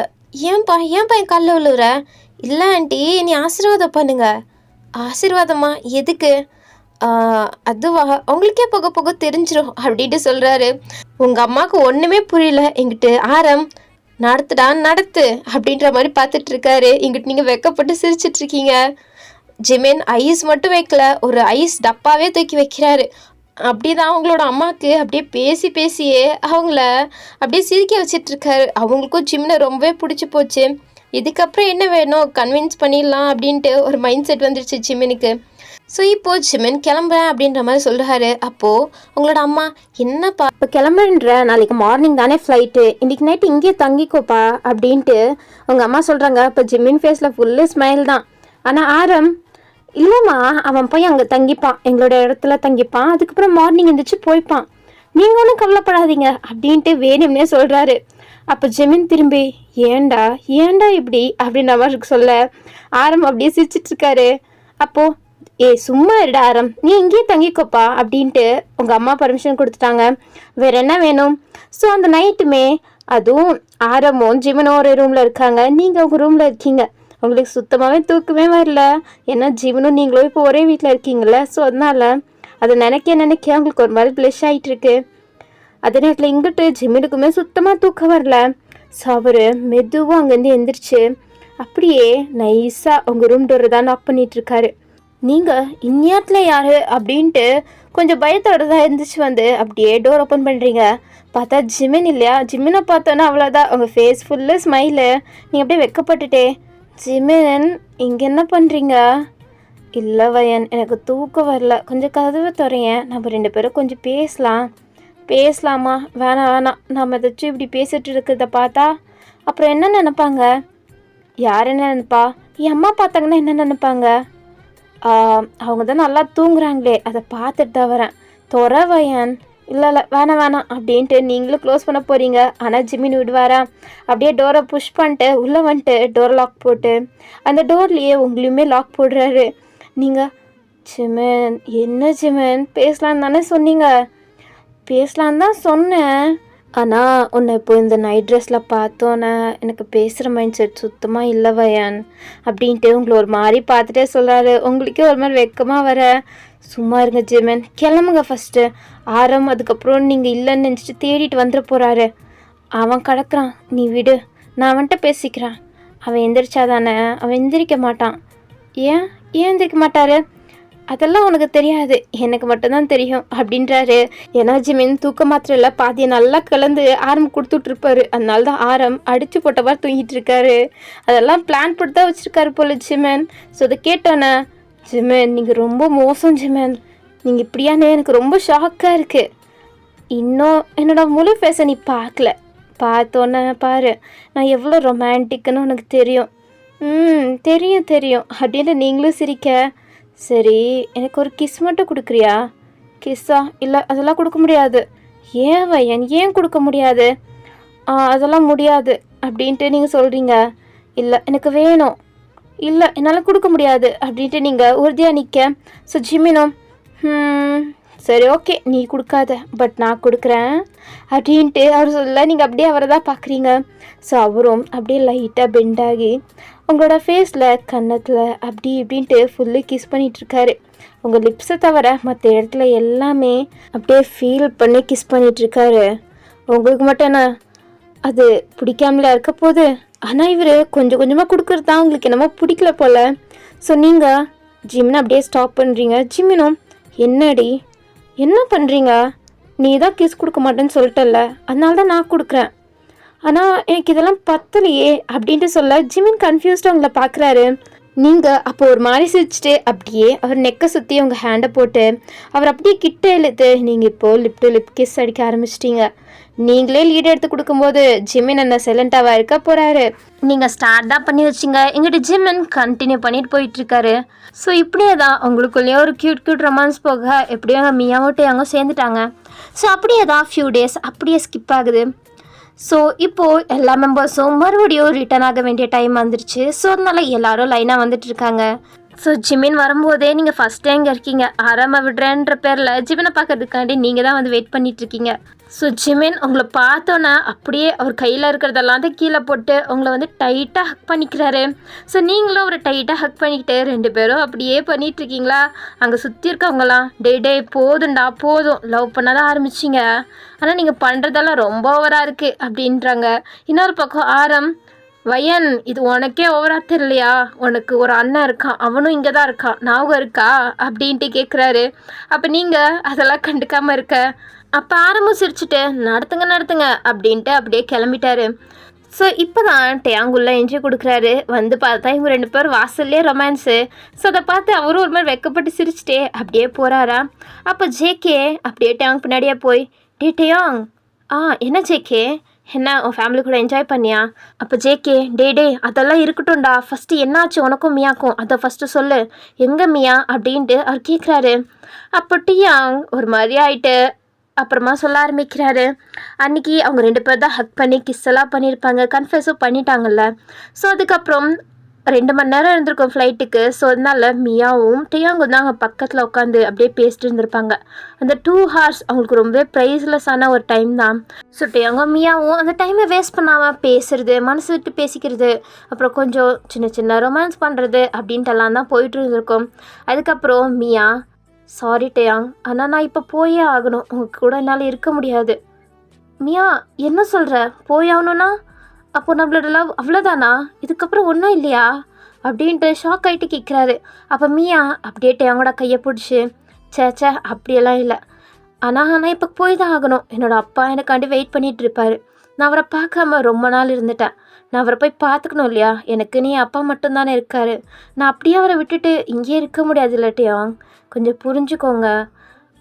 ஏன்பா என் காலில் விழுவுற? இல்லை ஆண்டி நீ ஆசீர்வாதம் பண்ணுங்க. ஆசீர்வாதமா எதுக்கு? அதுவா அவங்களுக்கே போக போக தெரிஞ்சிடும் அப்படின்ட்டு சொல்கிறாரு. உங்கள் அம்மாவுக்கு ஒன்றுமே புரியல. எங்கிட்டு ஆரம் நடத்துடா நடத்து அப்படின்ற மாதிரி பார்த்துட்ருக்காரு. இங்கிட்டு நீங்கள் வெக்கப்பட்டு சிரிச்சிட்ருக்கீங்க. ஜிமின் ஐஸ் மட்டும் வைக்கல, ஒரு ஐஸ் டப்பாவே தூக்கி வைக்கிறாரு. அப்படி தான் அவங்களோட அம்மாவுக்கு அப்படியே பேசியே அவங்கள அப்படியே சிரிக்க வச்சிட்ருக்காரு. அவங்களுக்கும் ஜிம்னை ரொம்பவே பிடிச்சி போச்சு. இதுக்கப்புறம் என்ன வேணும் கன்வின்ஸ் பண்ணிடலாம் அப்படின்ட்டு ஒரு மைண்ட் செட் வந்துடுச்சு ஜிமினுக்கு. ஸோ இப்போது ஜிமின் கிளம்புறேன் அப்படின்ற மாதிரி சொல்கிறாரு. அப்போது உங்களோட அம்மா என்னப்பா இப்போ கிளம்புன்ற, நாளைக்கு மார்னிங் தானே ஃப்ளைட்டு, இன்றைக்கி நைட்டு இங்கேயே தங்கிக்கோப்பா அப்படின்ட்டு உங்கள் அம்மா சொல்கிறாங்க. இப்போ ஜிமின் ஃபேஸில் ஃபுல்லு ஸ்மைல் தான். ஆனால் ஆரம் இல்லைம்மா அவன் போய் அங்கே தங்கிப்பான், எங்களோட இடத்துல தங்கிப்பான், அதுக்கப்புறம் மார்னிங் எழுந்திரிச்சு போய்ப்பான், நீங்கள் ஒன்றும் கவலைப்படாதீங்க அப்படின்ட்டு வேணும்னே சொல்கிறாரு. அப்போ ஜெமின் திரும்பி ஏண்டா இப்படி அப்படின்ற மாதிரி சொல்ல ஆரம் அப்படியே சிரிச்சிட்ருக்காரு. அப்போது சும்மா இருடா ஆரம், நீ இங்கேயே தங்கிக்கோப்பா அப்படின்ட்டு உங்கள் அம்மா பர்மிஷன் கொடுத்துட்டாங்க. வேறு என்ன வேணும்? ஸோ அந்த நைட்டுமே அதுவும் ஆரமும் ஜிமனும் ஒரு ரூமில் இருக்காங்க, நீங்கள் உங்கள் ரூமில் இருக்கீங்க. உங்களுக்கு சுத்தமாகவே தூக்கமே வரல, ஏன்னா ஜீவனும் நீங்களும் இப்போ ஒரே வீட்டில் இருக்கீங்கள. ஸோ அதனால் அதை நினைக்க அவங்களுக்கு ஒரு மாதிரி ப்ளஷ் ஆகிட்டுருக்கு. அதே நேரத்தில் இங்கிட்டு ஜிமினுக்குமே சுத்தமாக தூக்கம் வரல. ஸோ அவர் மெதுவாக அங்கேருந்து எந்திரிச்சு அப்படியே நைஸாக உங்கள் ரூம் டோரை தான் நாக் பண்ணிகிட்ருக்காரு. நீங்கள் இந்நேரத்தில் யார் அப்படின்ட்டு கொஞ்சம் பயத்தோடு தான் எழுந்திரிச்சு வந்து அப்படியே டோர் ஓப்பன் பண்ணுறீங்க. பார்த்தா ஜிமின் இல்லையா? ஜிமினை பார்த்தோன்னா அவ்வளோதான், உங்கள் ஃபேஸ் ஃபுல்லு ஸ்மைலு. நீங்கள் அப்படியே வெக்கப்பட்டுட்டே ஜிமின் இங்கே என்ன பண்ணுறீங்க? இல்லை வயன், எனக்கு தூக்கம் வரல, கொஞ்சம் கதவை துறையேன், நம்ம 2 பேரும் கொஞ்சம் பேசலாமா? வேணாம் நம்ம ஏதாச்சும் இப்படி பேசிகிட்டு இருக்கிறத பார்த்தா அப்புறம் என்ன நினைப்பாங்க? யார் என்ன நினைப்பா? என் அம்மா பார்த்தாங்கன்னா என்ன நினைப்பாங்க? அவங்க தான் நல்லா தூங்குறாங்களே, அதை பார்த்துட்டு தான் வரேன். வயன். இல்லை வேணாம் அப்படின்ட்டு நீங்களும் க்ளோஸ் பண்ண போகிறீங்க. ஆனால் ஜிமின் விடுவாரா? அப்படியே டோரை புஷ் பண்ணிட்டு உள்ளே வந்துட்டு டோரை லாக் போட்டு அந்த டோர்லேயே உங்களையுமே லாக் போடுறாரு. நீங்கள் ஜிமின் என்ன ஜிமின் பேசலான்னு தானே சொன்னீங்க? பேசலான்னு தான் சொன்னேன், ஆனால் உன்னை இப்போ இந்த நைட் ட்ரெஸ்ஸில் பார்த்தோன்னே எனக்கு பேசுகிற மைண்ட் செட் சுத்தமாக இல்லை வயன் அப்படின்ட்டு உங்களை ஒரு மாதிரி பார்த்துட்டே சொல்கிறாரு. உங்களுக்கே ஒரு மாதிரி வெக்கமாக வர. சும்மா இருங்க ஜிமின், கிளம்புங்க ஃபஸ்ட்டு. ஆரம் அதுக்கப்புறம் நீங்கள் இல்லைன்னு நினச்சிட்டு தேடிட்டு வந்துட போகிறாரு. அவன் கிடக்குறான், நீ விடு, நான் அவன்கிட்ட பேசிக்கிறேன். அவன் எந்திரிச்சாதானே? அவன் எந்திரிக்க மாட்டான். ஏன் எந்திரிக்க மாட்டாரு? அதெல்லாம் உனக்கு தெரியாது, எனக்கு மட்டும்தான் தெரியும் அப்படின்றாரு. ஏன்னா ஜிமின் தூக்க மாத்திரம் இல்லை, பாதியை நல்லா கலந்து ஆரம் கொடுத்துட்ருப்பாரு. அதனால தான் ஆரம் அடித்து போட்டவாறு தூங்கிட்டு இருக்காரு. அதெல்லாம் பிளான் போட்டு தான் வச்சுருக்காரு போல ஜிமின். ஸோ அதை கேட்டோன்னே ஜிமின் நீங்கள் ரொம்ப மோசம் ஜிமின், நீங்கள் இப்படியானே எனக்கு ரொம்ப ஷாக்காக இருக்குது. இன்னும் என்னோடய முழு ஃபேஸை நீ பார்க்கல, பார்த்தோன்னே பாரு நான் எவ்வளோ ரொமான்டிக்குன்னு உனக்கு தெரியும். தெரியும் அப்படின்ட்டு நீங்களும் சிரிக்க. சரி எனக்கு ஒரு கிஸ் மட்டும் கொடுக்குறியா? கிஸ்ஸா? இல்லை அதெல்லாம் கொடுக்க முடியாது. ஏன் வயன், ஏன் கொடுக்க முடியாது? அதெல்லாம் முடியாது அப்படின்ட்டு நீங்கள் சொல்கிறீங்க. இல்லை எனக்கு வேணும். இல்லை என்னால் கொடுக்க முடியாது அப்படின்ட்டு நீங்கள் உறுதியாக நிற்க. ஸோ ஜிமினும் சரி ஓகே நீ கொடுக்காத, பட் நான் கொடுக்குறேன் அப்படின்ட்டு அவர் சொல்ல நீங்கள் அப்படியே அவரை தான் பார்க்குறீங்க. ஸோ அவரும் அப்படியே லைட்டாக பெண்டாகி உங்களோட ஃபேஸில் கன்னத்தில் அப்படி இப்படின்ட்டு ஃபுல்லு கிஸ் பண்ணிகிட்ருக்காரு. உங்கள் லிப்ஸை தவிர மற்ற இடத்துல எல்லாமே அப்படியே ஃபீல் பண்ணி கிஸ் பண்ணிகிட்ருக்காரு. உங்களுக்கு மட்டும் என்ன அது பிடிக்காமல இருக்க போகுது? ஆனால் இவர் கொஞ்சம் கொஞ்சமாக கொடுக்குறது தான் உங்களுக்கு என்னமோ பிடிக்கல போல். ஸோ நீங்கள் ஜிமினை அப்படியே ஸ்டாப் பண்ணுறீங்க. ஜிமினும் என்னடி என்ன பண்ணுறீங்க? நீ தான் கிஸ் கொடுக்க மாட்டேன்னு சொல்லிட்டல, அதனால தான் நான் கொடுக்குறேன். ஆனால் எனக்கு இதெல்லாம் பத்தலையே அப்படின்ட்டு சொல்ல ஜிமின் கன்ஃபியூஸ்டாக அவங்கள பார்க்குறாரு. நீங்கள் அப்போ ஒரு மாதிரி சிரிச்சிட்டு அப்படியே அவர் நெக்கை சுற்றி உங்கள் ஹேண்டை போட்டு அவர் அப்படியே கிட்ட இழுத்து நீங்கள் இப்போது லிப் டு லிப் கிஸ் அடிக்க ஆரம்பிச்சிட்டிங்க. நீங்களே லீட் எடுத்து கொடுக்கும்போது ஜிமின் என்ன சைலண்டாவாக இருக்க போகிறாரு. நீங்கள் ஸ்டார்ட் தான் பண்ணி வச்சிங்க, எங்கிட்ட ஜிமின் கண்டினியூ பண்ணிட்டு போயிட்டுருக்காரு. ஸோ இப்படியே தான் உங்களுக்குள்ளேயே ஒரு க்யூட் ரொமான்ஸ் போக எப்படியோ மியாவோட்டு அங்கே சேர்ந்துட்டாங்க. ஸோ அப்படியே தான் ஃபியூ டேஸ் அப்படியே ஸ்கிப் ஆகுது. ஸோ இப்போது எல்லா மெம்பர்ஸும் மறுபடியும் ரிட்டர்ன் ஆக வேண்டிய டைம் வந்துருச்சு. ஸோ அதனால் எல்லோரும் லைனாக வந்துட்டுருக்காங்க. ஸோ ஜிமின் வரும்போதே நீங்கள் ஃபஸ்ட் டைம் இருக்கீங்க, ஆறாம விடுறேன்ற பேரில் ஜிமினை பார்க்கறதுக்காண்டி நீங்கள் தான் வந்து வெயிட் பண்ணிகிட்ருக்கீங்க. ஸோ ஜிமின் உங்களை பார்த்தோன்னே அப்படியே அவர் கையில் இருக்கிறதெல்லாம் வந்து கீழே போட்டு உங்களை வந்து டைட்டாக ஹக் பண்ணிக்கிறாரு. ஸோ நீங்களும் அவரை டைட்டாக ஹக் பண்ணிக்கிட்டு 2 பேரும் அப்படியே பண்ணிகிட்ருக்கீங்களா? அங்கே சுற்றி இருக்கவங்களாம் டே போதும்டா போதும், லவ் பண்ணாதான் ஆரம்பிச்சிங்க, ஆனால் நீங்கள் பண்ணுறதெல்லாம் ரொம்ப ஓவராக இருக்குது அப்படின்றாங்க. இன்னொரு பக்கம் ஆரம், வயன் இது உனக்கே ஓவரா தெரியலையா? உனக்கு ஒரு அண்ணன் இருக்கான், அவனும் இங்கே தான் இருக்கான், ஞாபகம் இருக்கா அப்படின்ட்டு கேட்குறாரு. அப்போ நீங்கள் அதெல்லாம் கண்டுக்காமல் இருக்க. அப்போ ஆரம்பம் சிரிச்சுட்டு நடத்துங்க அப்படின்ட்டு அப்படியே கிளம்பிட்டாரு. ஸோ இப்போ தான் டேங்குள்ள என்ஜி கொடுக்குறாரு. வந்து பார்த்தா இவங்க 2 பேரும் வாசல்லே ரொமான்ஸு. ஸோ அதை பார்த்து அவரும் ஒரு மாதிரி வெக்கப்பட்டு சிரிச்சுட்டே அப்படியே போகிறாரா. அப்போ ஜேகே அப்படியே டேங் பின்னாடியே போய் டேயாங் என்ன ஜேகே, என்ன உன் ஃபேமிலி கூட என்ஜாய் பண்ணியா? அப்போ ஜேகே டே அதெல்லாம் இருக்கட்டும்டா, ஃபஸ்ட்டு என்னாச்சு உனக்கும் மியாக்கும் அதை ஃபஸ்ட்டு சொல்லு, எங்கே மியா அப்படின்ட்டு அவர் கேட்குறாரு. அப்போ டியாங் ஒரு மாதிரி ஆகிட்டு அப்புறமா சொல்ல ஆரம்பிக்கிறாரு. அன்றைக்கி அவங்க 2 பேர் தான் ஹக் பண்ணி கிஸ் எல்லாம் பண்ணியிருப்பாங்க, கன்ஃபெஸும் பண்ணிட்டாங்கல்ல. ஸோ அதுக்கப்புறம் 2 மணி நேரம் இருந்திருக்கும் ஃப்ளைட்டுக்கு. ஸோ அதனால மியாவும் டியாங்கும் தான் அங்கே பக்கத்தில் உட்காந்து அப்படியே பேசிட்டு இருந்திருப்பாங்க. அந்த 2 ஹார்ஸ் அவங்களுக்கு ரொம்ப ப்ரைஸ்லெஸ்ஸான ஒரு டைம் தான். ஸோ டியாங்கும் மியாவும் அந்த டைமை வேஸ்ட் பண்ணாமல் பேசுறது, மனசு விட்டு பேசிக்கிறது, அப்புறம் கொஞ்சம் சின்ன ரொமான்ஸ் பண்ணுறது அப்படின்ட்டுலாம் தான் போயிட்டு இருந்திருக்கும். அதுக்கப்புறம் மியா, சாரி டேயாங், ஆனால் நான் இப்போ போயே ஆகணும், உங்கள் கூட என்னால் இருக்க முடியாது. மியா என்ன சொல்கிற, போய் ஆகணும்னா அப்போ நம்மளோட லவ் அவ்வளோதானா, இதுக்கப்புறம் ஒன்றும் இல்லையா அப்படின்ட்டு ஷாக் ஆகிட்டு கேட்குறாரு. அப்போ மியா அப்படியே டேயாங்கோட கையை பிடிச்சி சேச்சே அப்படியெல்லாம் இல்லை, ஆனால் நான் இப்போ போய் தான் ஆகணும், என்னோடய அப்பா எனக்காண்டி வெயிட் பண்ணிகிட்டு இருப்பார், நான் அவரை பார்க்காம ரொம்ப நாள் இருந்துட்டேன், நான் அவரை போய் பார்த்துக்கணும் இல்லையா, எனக்கு நீ அப்பா மட்டும்தானே இருக்கார், நான் அப்படியே அவரை விட்டுட்டு இங்கே இருக்க முடியாது இல்லை டேயாங், கொஞ்சம் புரிஞ்சுக்கோங்க.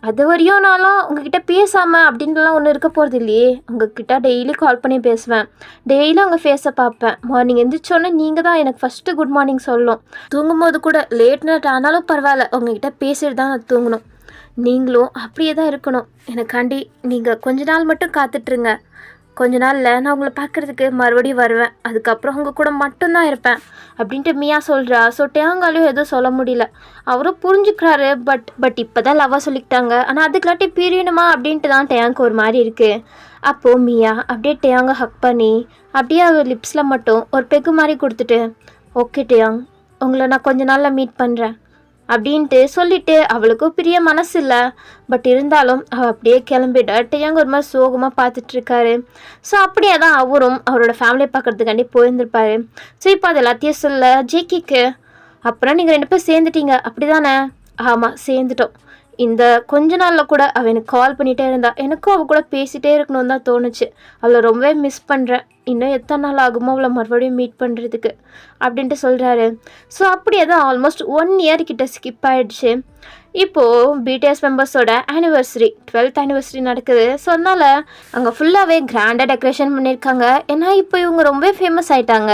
அது வரையும் நான்லாம் உங்ககிட்ட பேசாமல் அப்படின்ட்டுலாம் ஒன்றும் இருக்க போகிறது இல்லையே, உங்ககிட்ட டெய்லி கால் பண்ணி பேசுவேன், டெய்லி உங்கள் ஃபேஸை பார்ப்பேன், மார்னிங் எழுந்திரிச்சோன்னே நீங்கள் தான் எனக்கு ஃபஸ்ட்டு குட் மார்னிங் சொல்லணும், தூங்கும்போது கூட லேட் நைட் ஆனாலும் பரவாயில்ல உங்ககிட்ட பேசிட்டு தான் நான் தூங்கணும், நீங்களும் அப்படியே தான் இருக்கணும், எனக்காண்டி நீங்கள் கொஞ்ச நாள் மட்டும் காத்துட்ருங்க, கொஞ்ச நாளில் நான் உங்களை பார்க்குறதுக்கு மறுபடியும் வருவேன், அதுக்கப்புறம் உங்கள் கூட மட்டும்தான் இருப்பேன் அப்படின்ட்டு மியா சொல்கிறா. ஸோ டேங்காலையும் எதுவும் சொல்ல முடியல, அவரும் புரிஞ்சுக்கிறாரு. பட் இப்போ தான் லவ்வாக சொல்லிக்கிட்டாங்க, ஆனால் அதுக்குலாட்டி பிரியணுமா அப்படின்ட்டு தான் டேங்க்கு ஒரு மாதிரி இருக்குது. அப்போது மியா அப்படியே டேங்கை ஹக் பண்ணி அப்படியே அவர் லிப்ஸில் மட்டும் ஒரு பெக்கு மாதிரி கொடுத்துட்டு, ஓகே டேயாங், உங்களை நான் கொஞ்ச நாளில் மீட் பண்ணுறேன் அப்படின்ட்டு சொல்லிவிட்டு அவளுக்கும் பிரிய மனசு இல்லை. பட் இருந்தாலும் அவள் அப்படியே கிளம்பிட டேயாங் ஒரு மாதிரி சோகமாக பார்த்துட்ருக்காரு. ஸோ அப்படியே தான் அவரும் அவரோட ஃபேமிலியை பார்க்குறதுக்காண்டி போயிருந்திருப்பாரு. ஸோ இப்போ அது எல்லாத்தையும் சொல்ல ஜேக்கிக்கு, அப்புறம் நீங்கள் 2 பேர் சேர்ந்துட்டீங்க அப்படி தானே? ஆமாம் சேர்ந்துட்டோம், இந்த கொஞ்ச நாளில் கூட அவள் எனக்கு கால் பண்ணிகிட்டே இருந்தா, எனக்கும் அவள் கூட பேசிகிட்டே இருக்கணும்னு தான் தோணுச்சு, அவளை ரொம்பவே மிஸ் பண்ணுறேன், இன்னும் எத்தனை நாள் ஆகுமோ அவளை மறுபடியும் மீட் பண்ணுறதுக்கு அப்படின்ட்டு சொல்கிறாரு. ஸோ அப்படியே தான் ஆல்மோஸ்ட் 1 இயர் கிட்ட ஸ்கிப் ஆகிடுச்சு. இப்போது பிடிஎஸ் மெம்பர்ஸோட ஆனிவர்சரி 12th ஆனிவர்சரி நடக்குது. ஸோ அதனால் அங்கே ஃபுல்லாகவே கிராண்டாக டெக்கரேஷன் பண்ணியிருக்காங்க. ஏன்னா இப்போ இவங்க ரொம்ப ஃபேமஸ் ஆகிட்டாங்க.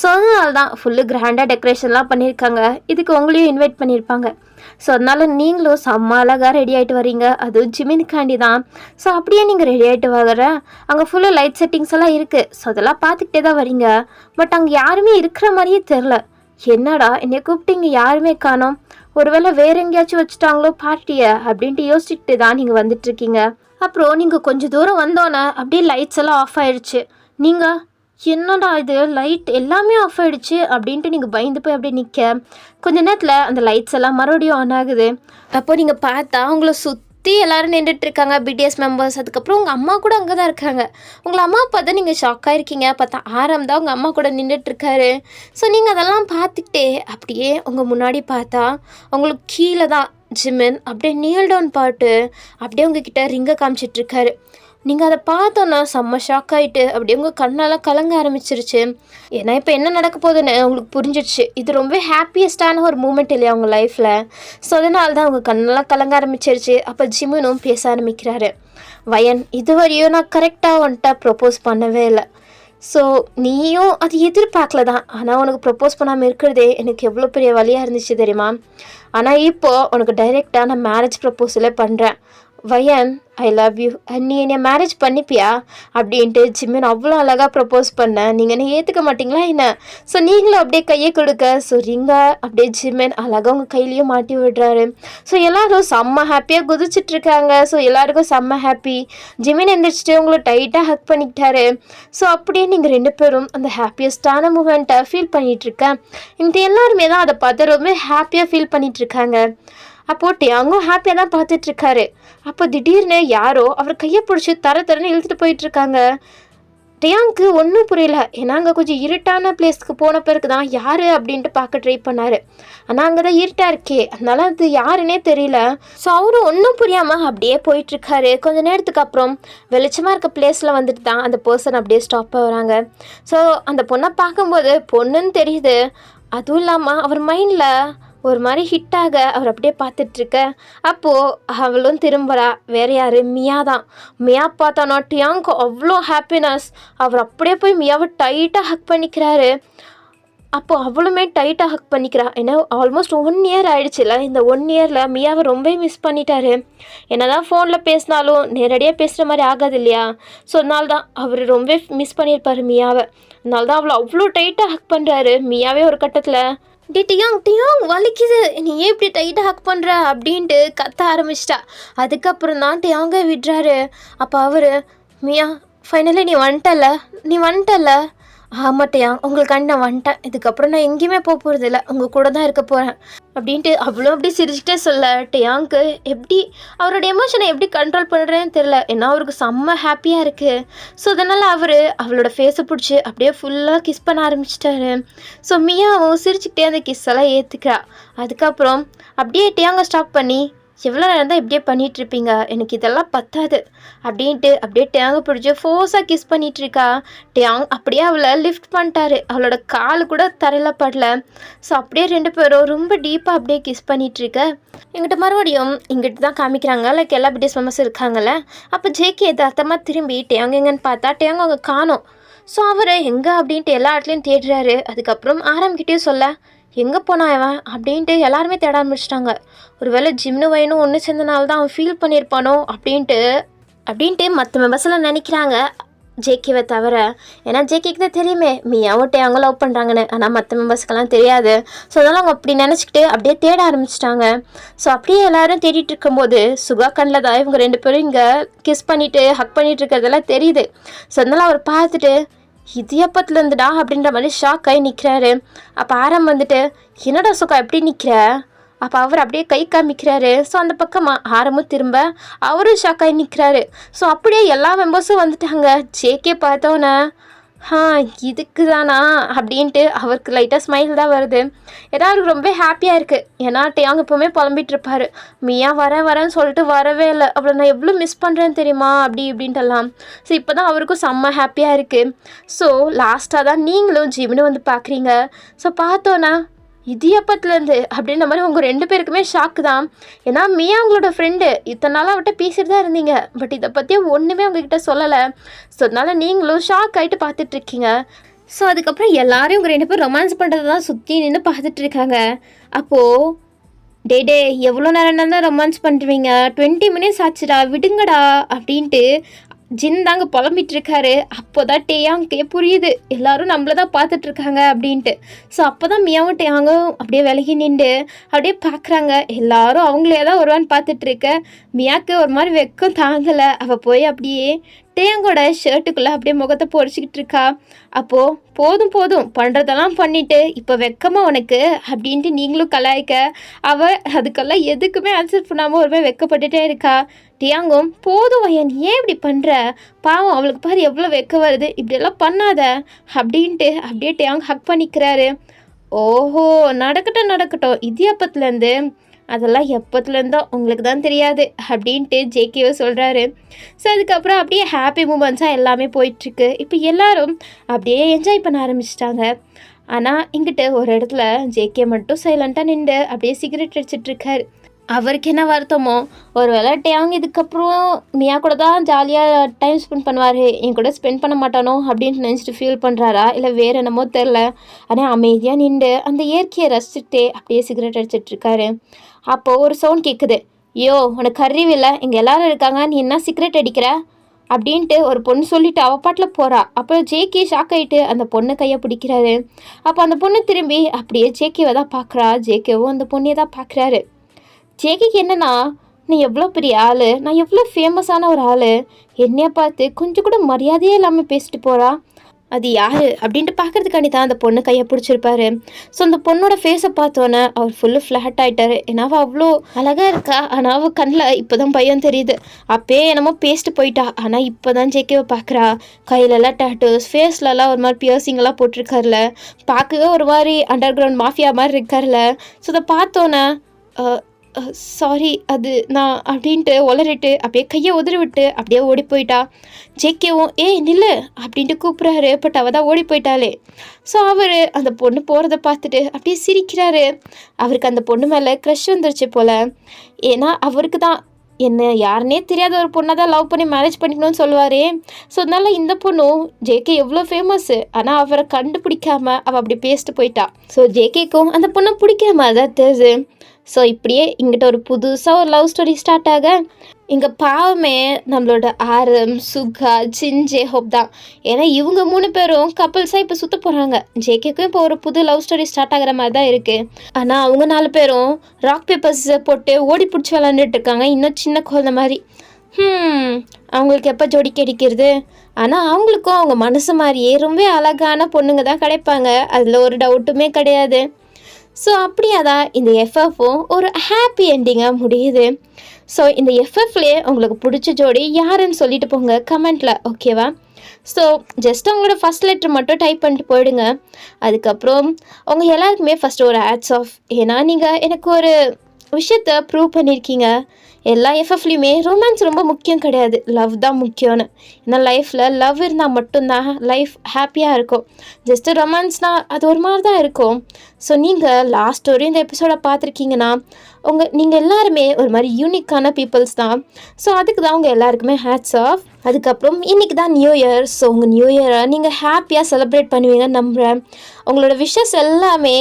ஸோ அதனால தான் ஃபுல்லு கிராண்டாக டெக்கரேஷன்லாம் பண்ணியிருக்காங்க. இதுக்கு உங்களையும் இன்வைட் பண்ணியிருப்பாங்க. ஸோ அதனால் நீங்களும் செம்ம அழகாக ரெடி ஆகிட்டு வரீங்க, அதுவும் ஜிமினுக்காண்டி தான். ஸோ அப்படியே நீங்கள் ரெடி ஆகிட்டு வர அங்கே ஃபுல்லாக லைட் செட்டிங்ஸ் எல்லாம் இருக்குது. ஸோ அதெல்லாம் பார்த்துக்கிட்டே தான் வரீங்க. பட் அங்கே யாருமே இருக்கிற மாதிரியே தெரில, என்னடா என்னை கூப்பிட்டு இங்கே யாருமே காணோம், ஒருவேளை வேறு எங்கேயாச்சும் வச்சுட்டாங்களோ பார்ட்டியை அப்படின்ட்டு யோசிச்சுட்டு தான் நீங்கள் வந்துட்டுருக்கீங்க. அப்புறம் நீங்கள் கொஞ்சம் தூரம் வந்தோன்னே அப்படியே லைட்ஸ் எல்லாம் ஆஃப் ஆகிடுச்சு. நீங்கள் என்னடா இது லைட் எல்லாமே ஆஃப் ஆகிடுச்சு அப்படின்ட்டு நீங்கள் பயந்து போய் அப்படியே நிற்க, கொஞ்ச நேரத்தில் அந்த லைட்ஸ் எல்லாம் மறுபடியும் ஆன் ஆகுது. அப்போ நீங்கள் பார்த்தா உங்களை சுற்றி எல்லோரும் நின்றுட்டுருக்காங்க பிடிஎஸ் மெம்பர்ஸ். அதுக்கப்புறம் உங்கள் அம்மா கூட அங்கே தான் இருக்காங்க. உங்களை அம்மா பார்த்தா நீங்கள் ஷாக்காக இருக்கீங்க. பார்த்தா ஆரம் தான் உங்கள் அம்மா கூட நின்றுட்டுருக்காரு. ஸோ நீங்கள் அதெல்லாம் பார்த்துக்கிட்டே அப்படியே உங்கள் முன்னாடி பார்த்தா உங்களுக்கு கீழே தான் ஜிமின் அப்படியே நீல் டவுன் பாட்டு அப்படியே உங்ககிட்ட ரிங்கை காமிச்சிட்ருக்காரு. நீங்கள் அதை பார்த்தோன்னா செம்ம ஷாக் ஆகிட்டு அப்படியே உங்கள் கண்ணெல்லாம் கலங்க ஆரம்பிச்சிருச்சு. ஏன்னா இப்போ என்ன நடக்க போகுதுன்னு உங்களுக்கு புரிஞ்சிடுச்சு. இது ரொம்ப ஹாப்பியஸ்டான ஒரு மூமெண்ட் இல்லையா உங்கள் லைஃப்பில். ஸோ அதனால தான் உங்கள் கண்ணெல்லாம் கலங்க ஆரம்பிச்சிருச்சு. அப்போ ஜிமினும் பேச ஆரம்பிக்கிறாரு. வயன், இதுவரையும் நான் கரெக்டாக வந்துட்டு ப்ரொப்போஸ் பண்ணவே இல்லை. ஸோ நீயும் அது எதிர்பார்க்கல தான். ஆனால் உனக்கு ப்ரப்போஸ் பண்ணாமல் இருக்கிறதே எனக்கு எவ்வளோ பெரிய வழியாக இருந்துச்சு தெரியுமா. ஆனால் இப்போது உனக்கு டைரெக்டாக நான் மேரேஜ் ப்ரப்போஸலே பண்ணுறேன். வயன், ஐ லவ் யூ, நீ என்னை மேரேஜ் பண்ணிப்பியா அப்படின்ட்டு ஜிமின் அவ்வளோ அழகாக ப்ரப்போஸ் பண்ண. நீங்கள் என்ன ஏற்றுக்க மாட்டிங்களா என்ன? ஸோ நீங்களும் அப்படியே கையை கொடுக்க ஸோ ரிங்க அப்படியே ஜிமின் அழகாக உங்கள் கையிலையும் மாட்டி விடுறாரு. ஸோ எல்லோரும் செம்ம ஹாப்பியாக குதிச்சிட்ருக்காங்க. ஸோ எல்லாருக்கும் செம்ம ஹாப்பி. ஜிமின் எந்திரிச்சிட்டு உங்களை டைட்டாக ஹக் பண்ணிக்கிட்டாரு. ஸோ அப்படியே நீங்கள் 2 பேரும் அந்த ஹாப்பியஸ்டான மூமெண்ட்டை ஃபீல் பண்ணிகிட்ருக்கேன். இந்த எல்லாருமே தான் அதை பார்த்து ரொம்ப ஹாப்பியாக ஃபீல் பண்ணிகிட்ருக்காங்க. அப்போது டேங்கும் ஹாப்பியாக தான் பார்த்துட்ருக்காரு. அப்போ திடீர்னு யாரோ அவர் கையை பிடிச்சி தரன்னு இழுத்துட்டு போயிட்டுருக்காங்க. டேங்க்கு ஒன்றும் புரியல. ஏன்னா அங்கே கொஞ்சம் இருட்டான பிளேஸ்க்கு போன பிறகு தான் யார் அப்படின்ட்டு பார்க்க ட்ரை பண்ணார். ஆனால் அங்கே தான் இருட்டாக இருக்கே, அதனால அது யாருன்னே தெரியல. ஸோ அவரும் ஒன்றும் புரியாமல் அப்படியே போயிட்டுருக்காரு. கொஞ்சம் நேரத்துக்கு அப்புறம் வெளிச்சமாக இருக்க பிளேஸில் வந்துட்டு தான் அந்த பர்சன் அப்படியே ஸ்டாப் ஆகுறாங்க. ஸோ அந்த பொண்ணை பார்க்கும்போது பொண்ணுன்னு தெரியுது. அதுவும் இல்லாமல் அவர் மைண்டில் ஒரு மாதிரி ஹிட்டாக அவர் அப்படியே பார்த்துட்ருக்க. அப்போது அவளும் திரும்புகிறா. வேறு யார்? மியா தான். மியா பார்த்தானா டியாங்க்கு அவ்வளோ ஹாப்பினஸ். அவர் அப்படியே போய் மியாவை டைட்டாக ஹக் பண்ணிக்கிறாரு. அப்போது அவளுமே டைட்டாக ஹக் பண்ணிக்கிறா. ஏன்னா ஆல்மோஸ்ட் 1 இயர் ஆகிடுச்சுல. இந்த 1 இயரில் மியாவை ரொம்ப மிஸ் பண்ணிட்டாரு. என்ன தான் ஃபோனில் பேசினாலும் நேரடியாக பேசுகிற மாதிரி ஆகாது இல்லையா. ஸோ அதனால தான் அவர் ரொம்ப மிஸ் பண்ணியிருப்பார் மியாவை. அதனால தான் அவளை அவ்வளோ டைட்டாக ஹக் பண்ணுறாரு. மியாவே ஒரு கட்டத்தில் டியாங் வலிக்குது, நீ ஏன் இப்படி டைட்டாக ஹக் பண்ணுற அப்படின்ட்டு கத்த ஆரம்பிச்சிட்டா. அதுக்கப்புறம் தான் டியாங்கை விடுறாரு. அப்போ அவர், மியா ஃபைனலி நீ வந்துட்டல. ஆமாட்டையா, உங்களுக்காண்டி நான் வந்துட்டேன். இதுக்கப்புறம் நான் எங்கேயுமே போக போகிறதில்ல, உங்கள் கூட தான் இருக்க போகிறேன் அப்படின்ட்டு அவ்வளோ அப்படி சிரிச்சுட்டே சொல்ல. டியாங்க்கு எப்படி அவரோட எமோஷனை எப்படி கண்ட்ரோல் பண்ணுறேன்னு தெரில. ஏன்னா அவருக்கு செம்ம ஹாப்பியாக இருக்குது. ஸோ அதனால் அவளோட ஃபேஸை பிடிச்சி அப்படியே ஃபுல்லாக கிஸ் பண்ண ஆரம்பிச்சிட்டாரு. ஸோ மியாவும் சிரிச்சுக்கிட்டே அந்த கிஸ்ஸெல்லாம் ஏற்றுக்கிறா. அதுக்கப்புறம் அப்படியே டியாங்கை ஸ்டாப் பண்ணி, எவ்வளோ நேரம் தான் இப்படியே பண்ணிகிட்ருப்பீங்க, எனக்கு இதெல்லாம் பத்தாது அப்படின்ட்டு அப்படியே டேங்கை பிடிச்சி ஃபோர்ஸாக கிஸ் பண்ணிகிட்ருக்கா. டேங் அப்படியே அவளை லிஃப்ட் பண்ணிட்டாரு. அவளோட கால் கூட தரையில் படல. ஸோ அப்படியே 2 பேரும் ரொம்ப டீப்பாக அப்படியே கிஸ் பண்ணிகிட்ருக்க. எங்கிட்ட மறுபடியும் இங்கிட்டு தான் காமிக்கிறாங்க. லைக் எல்லா பிடிஎஸ் மெம்பர்ஸ் இருக்காங்கல்ல. அப்போ ஜேகே எதார்த்தமாக திரும்பி டேங் எங்கன்னு பார்த்தா டேங் அவங்க காணோம். ஸோ அவர் எங்கே அப்படின்ட்டு எல்லா இடத்துலையும் தேடுறாரு. அதுக்கப்புறம் ஆரம்பிக்கிட்டே சொல்ல, எங்கே போனான் அவன் அப்படின்ட்டு எல்லாருமே தேட ஆரம்பிச்சிட்டாங்க. ஒருவேளை ஜிம்னு வயனும் ஒன்று சேர்ந்தனால தான் அவன் ஃபீல் பண்ணியிருப்பானோ அப்படின்ட்டு மற்ற மெம்பர்ஸ்லாம் நினைக்கிறாங்க, ஜேகேவை தவிர. ஏன்னா ஜேகேக்கு தான் தெரியுமே மியாவட்டே அவங்க லவ் பண்ணுறாங்கன்னு. ஆனால் மற்ற மெம்பர்ஸ்க்கெல்லாம் தெரியாது. ஸோ அதனால் அவங்க அப்படி நினச்சிக்கிட்டு அப்படியே தேட ஆரம்பிச்சிட்டாங்க. ஸோ அப்படியே எல்லோரும் தேடிட்டு இருக்கும்போது சுகா கண்ணில் தான் இவங்க 2 பேரும் இங்கே கிஸ் பண்ணிவிட்டு ஹக் பண்ணிகிட்டு இருக்கிறதெல்லாம் தெரியுது. ஸோ அதனால் அவர் பார்த்துட்டு, இது எப்பத்துலேருந்துடா அப்படின்ற மாதிரி ஷாக் ஆகி நிற்கிறாரு. அப்போ ஆரம் வந்துட்டு, என்னடா சுகா எப்படி நிற்கிற? அப்போ அவர் அப்படியே கை காமிக்கிறாரு. ஸோ அந்த பக்கமாக ஆரமும் திரும்ப அவரும் ஷாக் ஆகி நிற்கிறாரு. ஸோ அப்படியே எல்லா மெம்பர்ஸும் வந்துட்டாங்க. ஜேகே பார்த்தோன்னே, இதுக்கு தானா அப்படின்ட்டு அவருக்கு லைட்டாக ஸ்மைல் தான் வருது. ஏன்னா அவருக்கு ரொம்ப ஹாப்பியாக இருக்குது. ஏன்னா டேங் எப்போவுமே புலம்பிகிட்ருப்பார், மியா வரேன்னு சொல்லிட்டு வரவே இல்லை, அவளை நான் எவ்வளோ மிஸ் பண்ணுறேன்னு தெரியுமா அப்படி இப்படின்ட்டுலாம். ஸோ இப்போ தான் அவருக்கும் செம்ம ஹாப்பியாக இருக்குது. ஸோ லாஸ்ட்டாக தான் நீங்களும் ஜிம்னு வந்து பார்க்குறீங்க. ஸோ பார்த்தோன்னா இது எப்பத்துலேருந்து அப்படின்ற மாதிரி உங்கள் 2 பேருக்குமே ஷாக்கு தான். ஏன்னா மியா அவங்களோட ஃப்ரெண்டு, இத்தனை நாளாக அவட்ட பேசிட்டு தான் இருந்தீங்க. பட் இதை பற்றி ஒன்றுமே உங்ககிட்ட சொல்லலை. ஸோ அதனால் நீங்களும் ஷாக் ஆகிட்டு பார்த்துட்ருக்கீங்க. ஸோ அதுக்கப்புறம் எல்லாரும் உங்கள் 2 பேரும் ரொமான்ஸ் பண்ணுறது தான் சுற்றி நின்று பார்த்துட்ருக்காங்க. அப்போது டே எவ்வளோ நேரம் தான் ரொமான்ஸ் பண்ணுறீங்க, 20 மினிட்ஸ் ஆச்சுடா விடுங்கடா அப்படின்ட்டு ஜின் தாங்க புலம்பிகிட்ருக்காரு. அப்போ தான் டேயாங்கே புரியுது எல்லாரும் நம்மள தான் பார்த்துட்ருக்காங்க அப்படின்ட்டு. ஸோ அப்போ தான் மியாவும் டேயாங்கும் அப்படியே விலகி நின்று அப்படியே பார்க்குறாங்க. எல்லாரும் அவங்களே தான் வருவான்னு பார்த்துட்ருக்க. மியாவுக்கு ஒரு மாதிரி வெக்கம் தாங்கலை. அவள் போய் அப்படியே டேயாங்கோட ஷர்ட்டுக்குள்ளே அப்படியே முகத்தை பொறிச்சிக்கிட்டு இருக்கா. அப்போது போதும் பண்ணுறதெல்லாம் பண்ணிவிட்டு இப்போ வெக்கமாக உனக்கு அப்படின்ட்டு நீங்களும் கலாய்க்க, அவள் அதுக்கெல்லாம் எதுக்குமே ஆன்சர் பண்ணாமல் ஒரு மாதிரி வெக்கப்பட்டுட்டே இருக்கா. டியாங்கும் போதும் வயன் ஏன் இப்படி பண்ணுற, பாவம் அவளுக்கு பாரு எவ்வளோ வெக்க வருது, இப்படியெல்லாம் பண்ணாத அப்படின்ட்டு அப்படியே டியாங் ஹக் பண்ணிக்கிறாரு. ஓஹோ நடக்கட்டும் இடியாப்பத்துலேருந்து அதெல்லாம் எப்போத்துலேருந்தோ உங்களுக்கு தான் தெரியாது அப்படின்ட்டு ஜேகேவை சொல்கிறாரு. ஸோ அதுக்கப்புறம் அப்படியே ஹாப்பி மூமெண்ட்ஸாக எல்லாமே போயிட்டுருக்கு. இப்போ எல்லாரும் அப்படியே என்ஜாய் பண்ண ஆரம்பிச்சிட்டாங்க. ஆனால் இங்கிட்ட ஒரு இடத்துல ஜேகே மட்டும் சைலண்ட்டாக நின்று அப்படியே சிகரெட் அடிச்சிட்ருக்காரு. அவருக்கு என்ன வருத்தமோ, ஒரு வேளை டேங் இதுக்கப்புறம் மியா கூட தான் ஜாலியாக டைம் ஸ்பெண்ட் பண்ணுவார், என் கூட ஸ்பெண்ட் பண்ண மாட்டானோ அப்படின்ட்டு நினச்சிட்டு ஃபீல் பண்ணுறாரா இல்லை வேறு என்னமோ தெரில. ஆனால் அமைதியாக நின்று அந்த இயற்கையை ரசிச்சுட்டே அப்படியே சிகரெட் அடிச்சிட்ருக்காரு. அப்போது ஒரு சவுண்ட் கேட்குது. யோ, உனக்கு அறிவில்லை, இங்கே எல்லோரும் இருக்காங்க, நீ என்ன சிகரெட் அடிக்கிற அப்படின்ட்டு ஒரு பொண்ணு சொல்லிவிட்டு அவள் பாட்டில் போகிறா. அப்போ ஜேகே ஷாக் ஆகிட்டு அந்த பொண்ணை கையை பிடிக்கிறாரு. அப்போ அந்த பொண்ணு திரும்பி அப்படியே ஜேகேவை தான் பார்க்குறா. ஜேகேவும் அந்த பொண்ணையை தான் பார்க்குறாரு. ஜேகேக்கு என்னன்னா, நீ எவ்வளோ பெரிய ஆள், நான் எவ்வளோ ஃபேமஸான ஒரு ஆள், என்னைய பார்த்து கொஞ்சம் கூட மரியாதையே இல்லாமல் பேசிட்டு போகிறா, அது யார் அப்படின்ட்டு பார்க்குறதுக்காண்டி தான் அந்த பொண்ணு கையை பிடிச்சிருப்பாரு. ஸோ அந்த பொண்ணோட ஃபேஸை பார்த்தோன்னே அவர் ஃபுல்லு ஃப்ளாட் ஆகிட்டாரு. ஏன்னா அவள் அவ்வளோ அழகாக இருக்கா, ஆனால் அவள் கண்ணில் இப்போ தான் பையன் தெரியுது. அப்பயே என்னமோ பேசிட்டு போயிட்டா. ஆனால் இப்போ தான் ஜேகேவை பார்க்குறா. கையிலலாம் டேட்டூஸ், ஃபேஸ்லலாம் ஒரு மாதிரி பியர்சிங்கெல்லாம் போட்டிருக்காருல, பார்க்கவே ஒரு மாதிரி அண்டர் கிரவுண்ட் மாஃபியா மாதிரி இருக்கார்ல. ஸோ அதை பார்த்தோன்னே சாரி அது நான் அப்படின்ட்டு உளறிட்டு அப்படியே கையை உதறி விட்டு அப்படியே ஓடி போயிட்டா. ஜேகேவும் ஏய் நில்லு அப்படின்ட்டு கூப்பிட்றாரு. பட் அவள் தான் ஓடி போயிட்டாளே. ஸோ அவர் அந்த பொண்ணு போகிறத பார்த்துட்டு அப்படியே சிரிக்கிறாரு. அவருக்கு அந்த பொண்ணு மேலே க்ரஷ் வந்துருச்சு போல். ஏன்னா அவருக்கு தான் என்ன யாருன்னே தெரியாத ஒரு பொண்ணை தான் லவ் பண்ணி மேரேஜ் பண்ணிக்கணும்னு சொல்லுவார். ஸோ அதனால இந்த பொண்ணும் ஜேகே எவ்வளோ ஃபேமஸ்ஸு, ஆனால் அவரை கண்டுபிடிக்காம அவள் அப்படி பேசிட்டு போயிட்டா. ஸோ ஜேகேக்கும் அந்த பொண்ணை பிடிக்கிற மாதிரி தான் தெரியுது. ஸோ இப்படியே இங்கிட்ட ஒரு புதுசாக ஒரு லவ் ஸ்டோரி ஸ்டார்ட் ஆக, இங்கே பாவமே நம்மளோட ஆரம், சுகா, ஜின்ஜே ஹோப் தான். ஏன்னா இவங்க 3 பேரும் கப்பல்ஸாக இப்போ சுற்ற போகிறாங்க. ஜேகேக்கும் இப்போ ஒரு புது லவ் ஸ்டோரி ஸ்டார்ட் ஆகிற மாதிரி தான் இருக்குது. ஆனால் அவங்க 4 பேரும் ராக் பேப்பர்ஸை போட்டு ஓடி பிடிச்சி விளாண்டுட்டு இருக்காங்க, இன்னும் சின்ன குழந்தை மாதிரி. அவங்களுக்கு எப்போ ஜோடி கிடைக்கிறது? ஆனால் அவங்களுக்கும் அவங்க மனசு மாதிரியே ரொம்ப அழகான பொண்ணுங்க தான் கிடைப்பாங்க, அதில் ஒரு டவுட்டுமே கிடையாது. ஸோ அப்படியே தான் இந்த எஃப்எஃப்பும் ஒரு ஹாப்பி என்டிங்காக முடியுது. ஸோ இந்த எஃப்எஃப்லேயே உங்களுக்கு பிடிச்ச ஜோடி யாருன்னு சொல்லிட்டு போங்க கமெண்ட்டில், ஓகேவா? ஸோ ஜஸ்ட் அவங்களோட ஃபஸ்ட் லெட்டர் மட்டும் டைப் பண்ணிட்டு போயிடுங்க. அதுக்கப்புறம் அவங்க எல்லாருக்குமே ஃபஸ்ட்டு ஒரு ஹேட்ஸ் ஆஃப். ஏன்னா நீங்கள் எனக்கு ஒரு விஷயத்த ப்ரூவ் பண்ணியிருக்கீங்க. எல்லா எஃப்எஃப்லேயுமே ரொமான்ஸ் ரொம்ப முக்கியம் கிடையாது, லவ் தான் முக்கியம்னு. ஏன்னா லைஃப்பில் லவ் இருந்தால் மட்டும்தான் லைஃப் ஹாப்பியாக இருக்கும். ஜஸ்ட்டு ரொமான்ஸ்னால் அது ஒரு மாதிரி தான் இருக்கும். ஸோ நீங்கள் லாஸ்ட் வரையும் இந்த எபிசோடை பார்த்துருக்கீங்கன்னா நீங்கள் எல்லாருமே ஒரு மாதிரி யூனிக்கான பீப்புள்ஸ் தான். ஸோ அதுக்கு தான் உங்கள் எல்லாருக்குமே ஹேட்ஸ் ஆஃப். அதுக்கப்புறம் இன்றைக்கி தான் நியூ இயர். ஸோ உங்கள் நியூ இயரை நீங்கள் ஹாப்பியாக செலிப்ரேட் பண்ணுவீங்கன்னு நம்புகிறேன். உங்களோட விஷஸ் எல்லாமே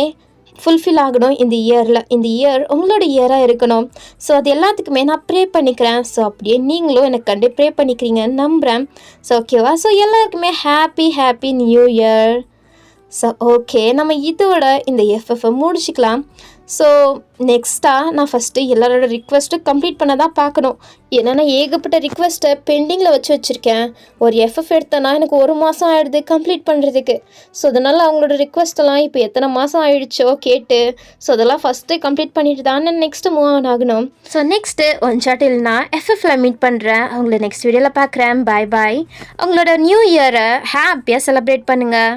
ஃபுல்ஃபில் ஆகணும் இந்த இயரில். இந்த இயர் உங்களோட இயராக இருக்கணும். ஸோ அது எல்லாத்துக்குமே நான் ப்ரே பண்ணிக்கிறேன். ஸோ அப்படியே நீங்களும் எனக்கு கண்டு ப்ரே பண்ணிக்கிறீங்கன்னு நம்புகிறேன். ஸோ ஓகேவா? ஸோ எல்லாருக்குமே happy new year. So okay, நம்ம இதோட இந்த எஃப்எஃப்ஐ முடிச்சுக்கலாம். ஸோ நெக்ஸ்ட்டாக நான் ஃபஸ்ட்டு எல்லாரோட ரிக்வெஸ்ட்டும் கம்ப்ளீட் பண்ண தான் பார்க்கணும். ஏன்னா நான் ஏகப்பட்ட ரிக்வெஸ்ட்டை பெண்டிங்கில் வச்சுருக்கேன். ஒரு எஃப்எஃப் எடுத்தேன்னா எனக்கு 1 மாதம் ஆகிடுது கம்ப்ளீட் பண்ணுறதுக்கு. ஸோ அதனால் அவங்களோட ரிக்வெஸ்ட்டெல்லாம் இப்போ எத்தனை மாதம் ஆகிடுச்சோ கேட்டு, ஸோ அதெல்லாம் ஃபஸ்ட்டு கம்ப்ளீட் பண்ணிட்டு தான் நெக்ஸ்ட்டு மூவ் ஆன் ஆகணும். ஸோ நெக்ஸ்ட்டு ஒன் ஷாட்டில் நான் எஃப்எஃப்ல மீட் பண்ணுறேன். அவங்கள நெக்ஸ்ட் வீடியோவில் பார்க்குறேன். பாய். அவங்களோட நியூ இயரை ஹாப்பியாக செலிப்ரேட் பண்ணுங்கள்.